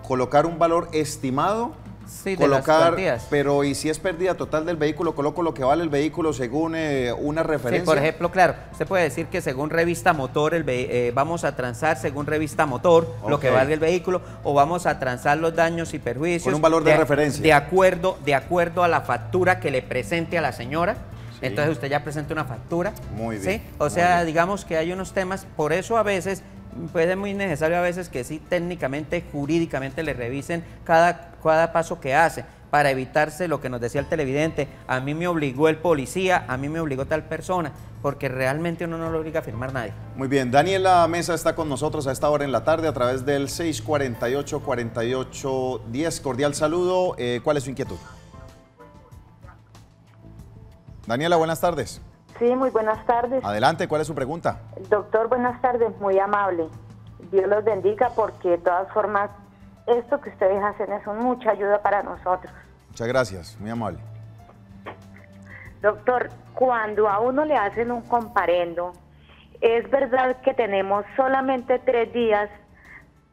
colocar un valor estimado. Sí, colocar, pero ¿y si es pérdida total del vehículo? Coloco lo que vale el vehículo según una referencia. Sí, por ejemplo, claro, usted puede decir que según Revista Motor, vamos a transar según Revista Motor lo que vale el vehículo, o vamos a transar los daños y perjuicios con un valor de referencia. De acuerdo a la factura que le presente a la señora. Entonces usted ya presenta una factura. Muy bien. ¿Sí? O sea, digamos que hay unos temas, por eso a veces puede ser muy necesario a veces que sí técnicamente, jurídicamente le revisen cada paso que hace, para evitarse lo que nos decía el televidente, a mí me obligó el policía, a mí me obligó tal persona, porque realmente uno no lo obliga a firmar nadie. Muy bien, Daniela Mesa está con nosotros a esta hora en la tarde a través del 648-4810. Cordial saludo, ¿cuál es su inquietud? Daniela, buenas tardes. Sí, muy buenas tardes. Adelante, ¿cuál es su pregunta? Doctor, buenas tardes, muy amable. Dios los bendiga, porque de todas formas, esto que ustedes hacen es mucha ayuda para nosotros. Muchas gracias, muy amable. Doctor, cuando a uno le hacen un comparendo, ¿es verdad que tenemos solamente 3 días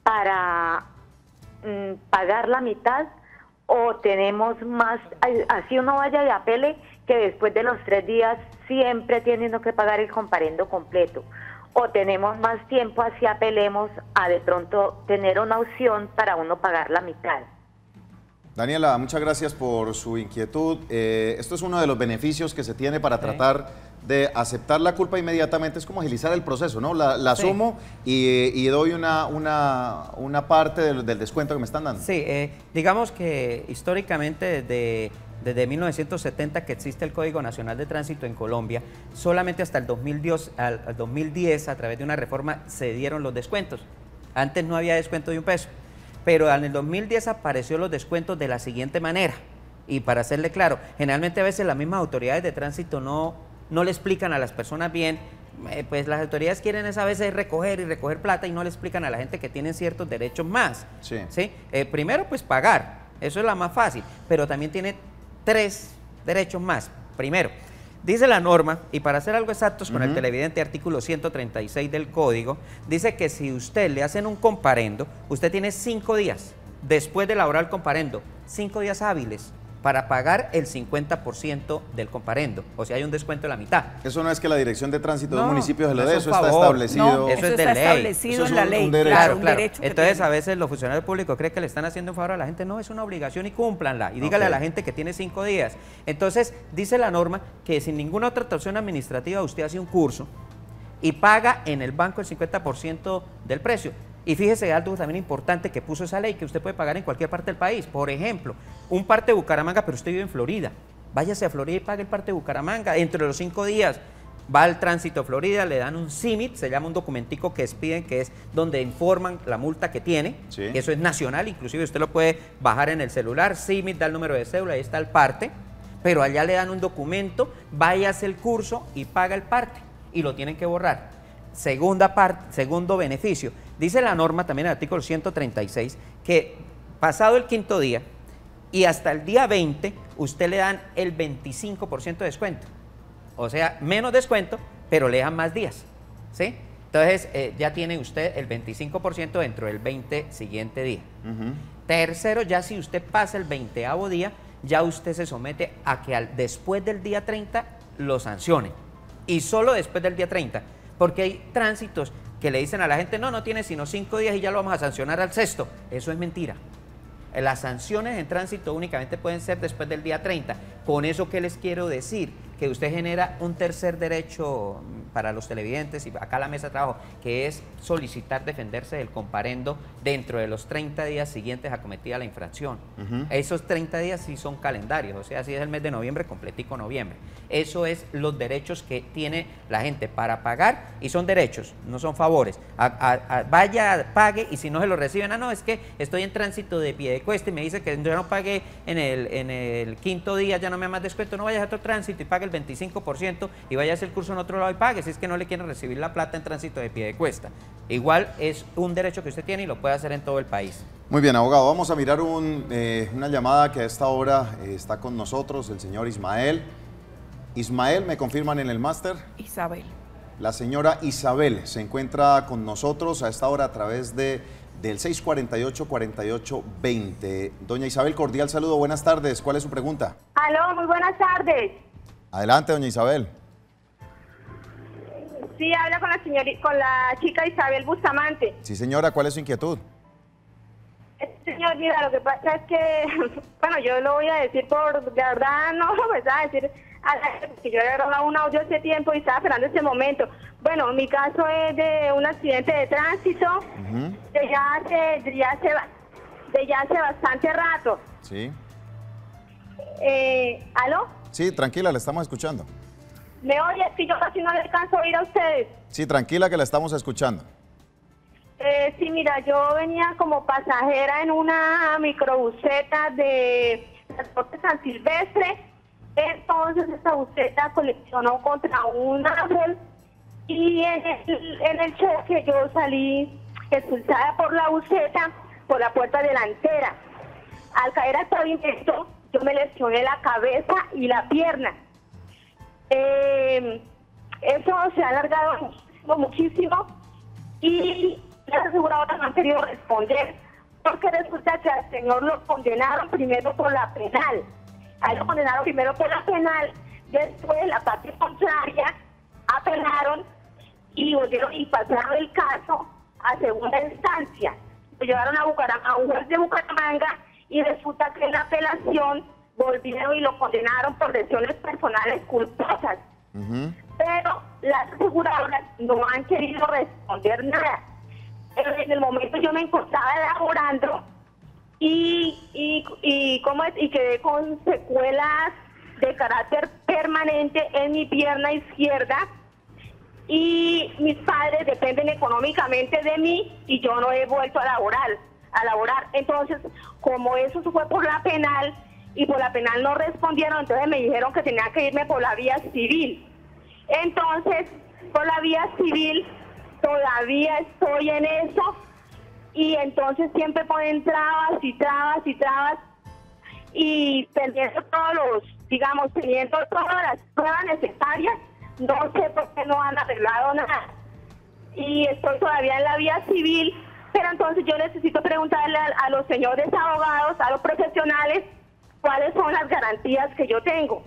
para pagar la mitad o tenemos más, así uno vaya y apele, que después de los 3 días siempre tiene uno que pagar el comparendo completo? ¿O tenemos más tiempo así apelemos a de pronto tener una opción para uno pagar la mitad? Daniela, muchas gracias por su inquietud. Esto es uno de los beneficios que se tiene para tratar de aceptar la culpa inmediatamente, es como agilizar el proceso, ¿no? La asumo y doy una parte del descuento que me están dando. Sí, digamos que históricamente desde 1970 que existe el Código Nacional de Tránsito en Colombia, solamente hasta el 2010 a través de una reforma se dieron los descuentos. Antes no había descuento de 1 peso, pero en el 2010 apareció los descuentos de la siguiente manera. Y para hacerle claro, generalmente a veces las mismas autoridades de tránsito no le explican a las personas bien, pues las autoridades quieren a veces recoger plata y no le explican a la gente que tienen ciertos derechos más. Sí. ¿Sí? Primero, pues pagar, eso es la más fácil, pero también tiene 3 derechos más. Primero, dice la norma, y para ser algo exactos con el televidente, artículo 136 del código, dice que si usted le hacen un comparendo, usted tiene 5 días, después de elaborar el comparendo, 5 días hábiles, para pagar el 50% del comparendo, o sea, hay un descuento de la mitad. Eso no es que la Dirección de Tránsito del municipio se lo dé, eso está establecido. No, eso es de ley. Establecido en la ley. Claro. Entonces, a veces los funcionarios públicos creen que le están haciendo un favor a la gente. No, es una obligación y cúmplanla. Y dígale a la gente que tiene 5 días. Entonces, dice la norma que sin ninguna otra actuación administrativa usted hace un curso y paga en el banco el 50% del precio. Y fíjese algo también importante que puso esa ley, que usted puede pagar en cualquier parte del país. Por ejemplo, un parte de Bucaramanga, pero usted vive en Florida. Váyase a Florida y pague el parte de Bucaramanga. Dentro de los 5 días va al tránsito Florida, le dan un CIMIT, se llama un documentico que expiden, que es donde informan la multa que tiene. Sí. Eso es nacional, inclusive usted lo puede bajar en el celular. CIMIT da el número de cédula, ahí está el parte. Pero allá le dan un documento, váyase el curso y paga el parte. Y lo tienen que borrar. Segundo beneficio. Dice la norma también en el artículo 136 que pasado el 5.º día y hasta el día 20 usted le dan el 25% de descuento. O sea, menos descuento, pero le dan más días. ¿Sí? Entonces ya tiene usted el 25% dentro del 20 siguiente día. Tercero, ya si usted pasa el 20º día, ya usted se somete a que después del día 30 lo sancionen. Y solo después del día 30. Porque hay tránsitos que le dicen a la gente, no tiene sino 5 días y ya lo vamos a sancionar al 6º. Eso es mentira. Las sanciones en tránsito únicamente pueden ser después del día 30. Con eso, ¿qué les quiero decir? Que usted genera un tercer derecho para los televidentes y acá la mesa de trabajo, que es solicitar defenderse del comparendo dentro de los 30 días siguientes a cometida la infracción. Esos 30 días sí son calendarios, o sea, si es el mes de noviembre, completico noviembre. Eso es los derechos que tiene la gente para pagar, y son derechos, no son favores. Vaya, pague, y si no se lo reciben, no, es que estoy en tránsito de Piedecuesta y me dice que yo no pagué en el 5.º día, ya no me da más descuento, no vayas a otro tránsito y pague el 25% y vaya a hacer el curso en otro lado y pague, si es que no le quieren recibir la plata en tránsito de Piedecuesta. Igual es un derecho que usted tiene y lo puede hacer en todo el país. Muy bien, abogado, vamos a mirar una llamada que a esta hora está con nosotros, el señor Ismael. Ismael, ¿me confirman en el máster? Isabel. La señora Isabel se encuentra con nosotros a esta hora a través del 648-4820. Doña Isabel, cordial saludo, buenas tardes. ¿Cuál es su pregunta? Aló, muy buenas tardes. Adelante, doña Isabel. Sí, habla con la chica Isabel Bustamante. Sí, señora, ¿cuál es su inquietud? Señor, mira, lo que pasa es que, bueno, yo lo voy a decir de verdad, no lo voy a decir que yo he grabado un audio hace tiempo y estaba esperando este momento. Bueno, mi caso es de un accidente de tránsito de ya hace bastante rato. Sí. ¿Aló? Sí, tranquila, le estamos escuchando. ¿Me oye? Es que yo casi no le alcanzo a oír a ustedes. Sí, tranquila que la estamos escuchando. Sí, mira, yo venía como pasajera en una microbuseta de transporte San Silvestre. Entonces esta buseta colisionó contra un árbol y en el choque yo salí expulsada por la buseta por la puerta delantera. Al caer al pavimento, yo me lesioné la cabeza y la pierna. Eso se ha alargado muchísimo y las aseguradoras no han querido responder, porque resulta que al señor lo condenaron primero por la penal. A él lo condenaron primero por la penal, después la parte contraria apelaron y volvieron y pasaron el caso a segunda instancia. Lo llevaron a un juez de Bucaramanga y resulta que en la apelación volvieron y lo condenaron por lesiones personales culposas. Pero las aseguradoras no han querido responder nada. En el momento yo me encontraba elaborando y quedé con secuelas de carácter permanente en mi pierna izquierda, y mis padres dependen económicamente de mí y yo no he vuelto a laborar. Entonces, como eso fue por la penal y por la penal no respondieron, entonces me dijeron que tenía que irme por la vía civil. Entonces, por la vía civil todavía estoy en eso, y entonces siempre ponen trabas y teniendo teniendo todas las pruebas necesarias, no sé por qué no han arreglado nada. Y estoy todavía en la vía civil, pero entonces yo necesito preguntarle a los señores abogados, a los profesionales, cuáles son las garantías que yo tengo.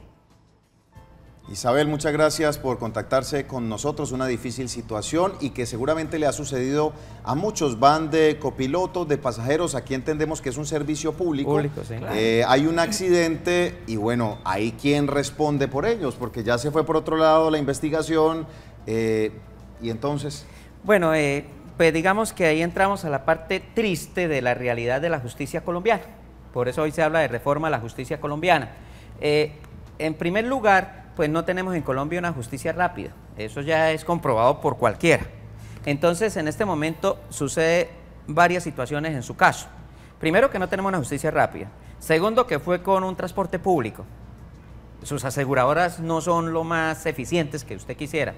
Isabel, muchas gracias por contactarse con nosotros. Una difícil situación y que seguramente le ha sucedido a muchos. Van de copilotos, de pasajeros. Aquí entendemos que es un servicio público. Sí, claro. Hay un accidente y bueno, ¿ahí quién responde por ellos? Porque ya se fue por otro lado la investigación y entonces... Bueno, pues digamos que ahí entramos a la parte triste de la realidad de la justicia colombiana. Por eso hoy se habla de reforma a la justicia colombiana. En primer lugar, pues no tenemos en Colombia una justicia rápida. Eso ya es comprobado por cualquiera. Entonces, en este momento sucede varias situaciones en su caso. Primero, que no tenemos una justicia rápida. Segundo, que fue con un transporte público. Sus aseguradoras no son lo más eficientes que usted quisiera.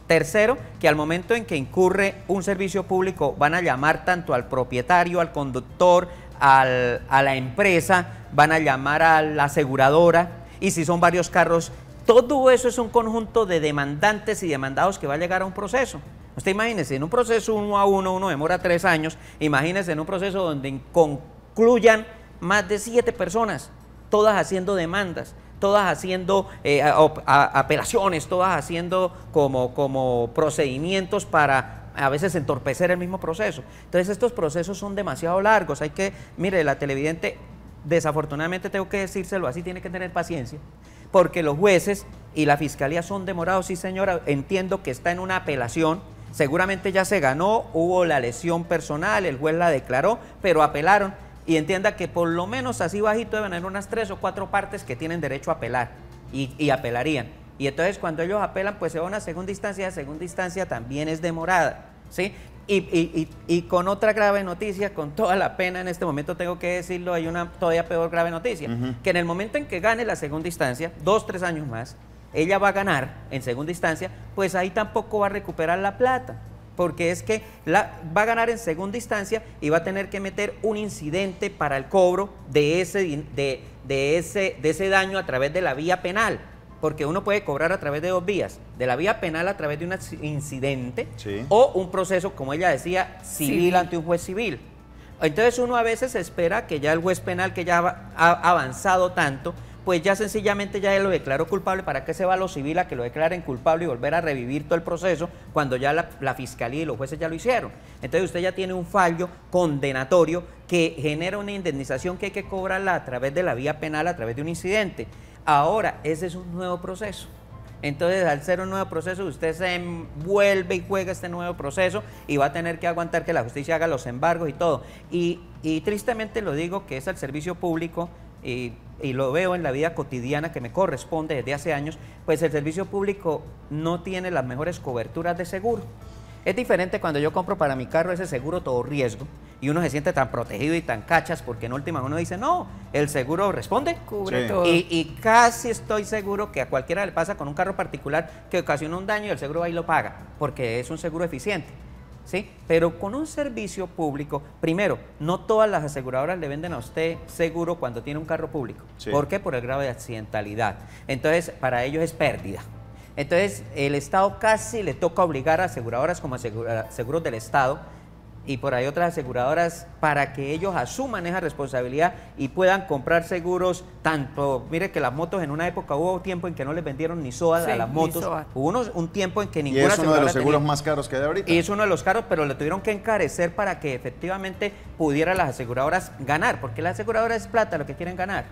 Tercero, que al momento en que incurre un servicio público van a llamar tanto al propietario, al conductor, a la empresa, van a llamar a la aseguradora, y si son varios carros, todo eso es un conjunto de demandantes y demandados que va a llegar a un proceso. Usted imagínese, en un proceso 1 a 1, uno demora 3 años, imagínese en un proceso donde concluyan más de 7 personas, todas haciendo demandas, todas haciendo apelaciones, todas haciendo como procedimientos para a veces entorpecer el mismo proceso. Entonces estos procesos son demasiado largos. Mire, la televidente, desafortunadamente tengo que decírselo así, tiene que tener paciencia, porque los jueces y la fiscalía son demorados. Sí, señora, entiendo que está en una apelación, seguramente ya se ganó, hubo la lesión personal, el juez la declaró, pero apelaron, y entienda que por lo menos así bajito deben haber unas 3 o 4 partes que tienen derecho a apelar, y apelarían. Y entonces cuando ellos apelan, pues se va a una segunda instancia, la segunda instancia también es demorada, ¿sí? Y con otra grave noticia, con toda la pena en este momento tengo que decirlo, hay una todavía peor grave noticia, que en el momento en que gane la segunda instancia, 2 o 3 años más, ella va a ganar en segunda instancia, pues ahí tampoco va a recuperar la plata, porque es que va a ganar en segunda instancia y va a tener que meter un incidente para el cobro de ese daño a través de la vía penal, porque uno puede cobrar a través de 2 vías, de la vía penal a través de un incidente, sí, o un proceso, como ella decía, civil ante un juez civil. Entonces uno a veces espera que ya el juez penal, que ya ha avanzado tanto, pues ya sencillamente ya lo declaró culpable. ¿Para qué se va a lo civil a que lo declaren culpable y volver a revivir todo el proceso cuando ya la fiscalía y los jueces ya lo hicieron? Entonces usted ya tiene un fallo condenatorio que genera una indemnización que hay que cobrarla a través de la vía penal, a través de un incidente. Ahora, ese es un nuevo proceso. Entonces, al ser un nuevo proceso, usted se envuelve y juega este nuevo proceso y va a tener que aguantar que la justicia haga los embargos y todo. Y tristemente lo digo, que es al servicio público, y lo veo en la vida cotidiana que me corresponde desde hace años, pues el servicio público no tiene las mejores coberturas de seguro. Es diferente cuando yo compro para mi carro ese seguro todo riesgo y uno se siente tan protegido y tan cachas, porque en última uno dice, no, el seguro responde, cubre todo. Y casi estoy seguro que a cualquiera le pasa con un carro particular que ocasiona un daño y el seguro ahí lo paga, porque es un seguro eficiente. ¿sí? Pero con un servicio público, primero, no todas las aseguradoras le venden a usted seguro cuando tiene un carro público. Sí. ¿Por qué? Por el grado de accidentalidad. Entonces, para ellos es pérdida. Entonces, el Estado casi le toca obligar a aseguradoras como seguros del Estado y por ahí otras aseguradoras para que ellos asuman esa responsabilidad y puedan comprar seguros tanto, mire que las motos en una época hubo tiempo en que no les vendieron ni SOAT a las motos, hubo un tiempo en que ninguna aseguradora. Y es uno de los seguros más caros que hay ahorita. Y es uno de los caros, pero le tuvieron que encarecer para que efectivamente pudieran las aseguradoras ganar, porque la aseguradora es plata lo que quieren ganar,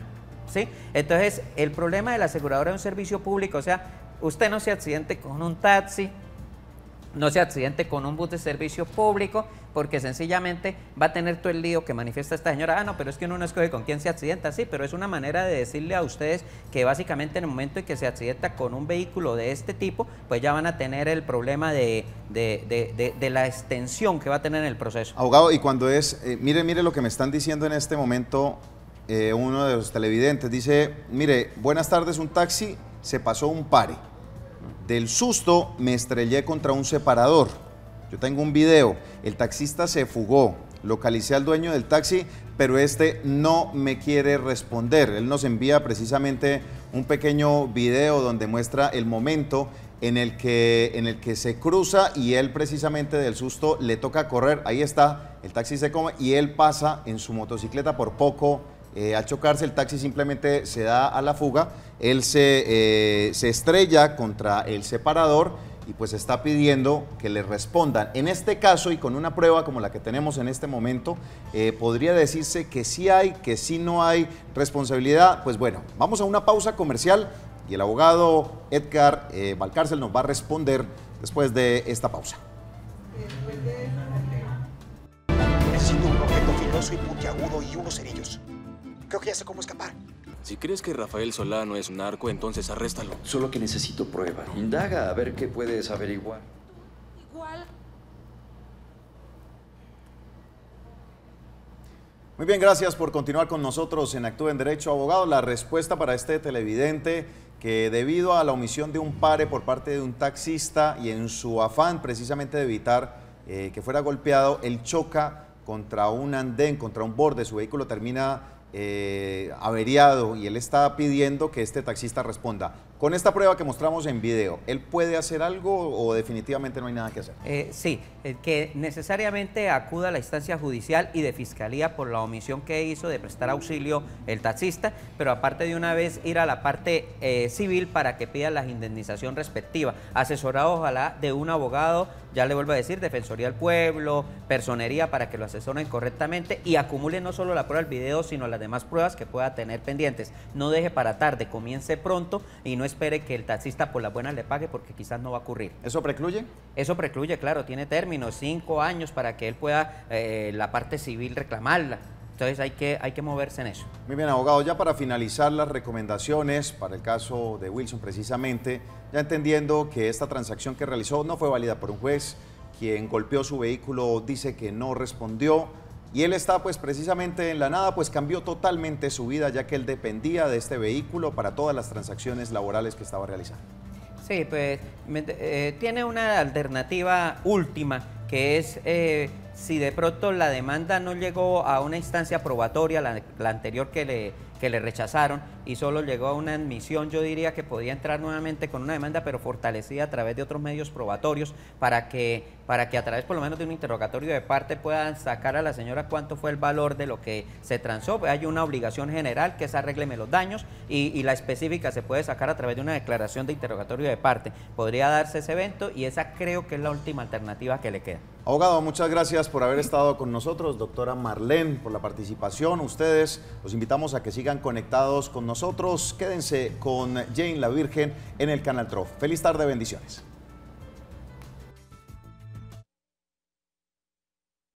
¿sí? Entonces, el problema de la aseguradora es un servicio público, o sea, usted no se accidente con un taxi, no se accidente con un bus de servicio público, porque sencillamente va a tener todo el lío que manifiesta esta señora. Ah, no, pero es que uno no escoge con quién se accidenta, sí, pero es una manera de decirle a ustedes que básicamente en el momento en que se accidenta con un vehículo de este tipo, pues ya van a tener el problema de la extensión que va a tener en el proceso. Abogado, y cuando es, mire lo que me están diciendo en este momento, uno de los televidentes dice, mire, buenas tardes, un taxi se pasó un pare. Del susto me estrellé contra un separador. Yo tengo un video. El taxista se fugó. Localicé al dueño del taxi, pero este no me quiere responder. Él nos envía precisamente un pequeño video donde muestra el momento en el que se cruza y él precisamente del susto le toca correr. Ahí está, el taxi se come y él pasa en su motocicleta por poco. Al chocarse el taxi simplemente se da a la fuga, él se estrella contra el separador y pues está pidiendo que le respondan. En este caso y con una prueba como la que tenemos en este momento, podría decirse que sí hay, que sí no hay responsabilidad. Pues bueno, vamos a una pausa comercial y el abogado Edgar Valcárcel nos va a responder después de esta pausa. Necesito un objeto filoso y puntiagudo y unos cerillos. Creo que ya sé cómo escapar. Si crees que Rafael Solano es narco, entonces arréstalo. Solo que necesito prueba. Indaga a ver qué puedes averiguar. Igual. Muy bien, gracias por continuar con nosotros en Actúa en Derecho, abogado. La respuesta para este televidente que debido a la omisión de un pare por parte de un taxista y en su afán precisamente de evitar que fuera golpeado, él choca contra un andén, contra un borde, su vehículo termina averiado y él está pidiendo que este taxista responda. Con esta prueba que mostramos en video, ¿él puede hacer algo o definitivamente no hay nada que hacer? Sí, que necesariamente acuda a la instancia judicial y de fiscalía por la omisión que hizo de prestar auxilio el taxista, pero aparte de una vez ir a la parte civil para que pida la indemnización respectiva, asesorado ojalá de un abogado, ya le vuelvo a decir, Defensoría del Pueblo, Personería, para que lo asesoren correctamente y acumule no solo la prueba del video, sino las demás pruebas que pueda tener pendientes. No deje para tarde, comience pronto y no espere que el taxista por las buenas le pague, porque quizás no va a ocurrir. ¿Eso precluye? Eso precluye, claro, tiene términos, 5 años para que él pueda la parte civil reclamarla. Entonces hay que moverse en eso. Muy bien, abogado, ya para finalizar las recomendaciones para el caso de Wilson precisamente, ya entendiendo que esta transacción que realizó no fue válida por un juez, quien golpeó su vehículo dice que no respondió, y él está pues precisamente en la nada, pues cambió totalmente su vida, ya que él dependía de este vehículo para todas las transacciones laborales que estaba realizando. Sí, pues tiene una alternativa última, que es si de pronto la demanda no llegó a una instancia probatoria, la anterior que le rechazaron, y solo llegó a una admisión, yo diría que podía entrar nuevamente con una demanda, pero fortalecida a través de otros medios probatorios, para que a través por lo menos de un interrogatorio de parte puedan sacar a la señora cuánto fue el valor de lo que se transó. Hay una obligación general que es arrégleme los daños, y la específica se puede sacar a través de una declaración de interrogatorio de parte. Podría darse ese evento y esa creo que es la última alternativa que le queda. Abogado, muchas gracias por haber estado con nosotros, doctora Marlene, por la participación. Ustedes los invitamos a que sigan conectados con nosotros. Quédense con Jane la Virgen en el Canal TROF. Feliz tarde, bendiciones.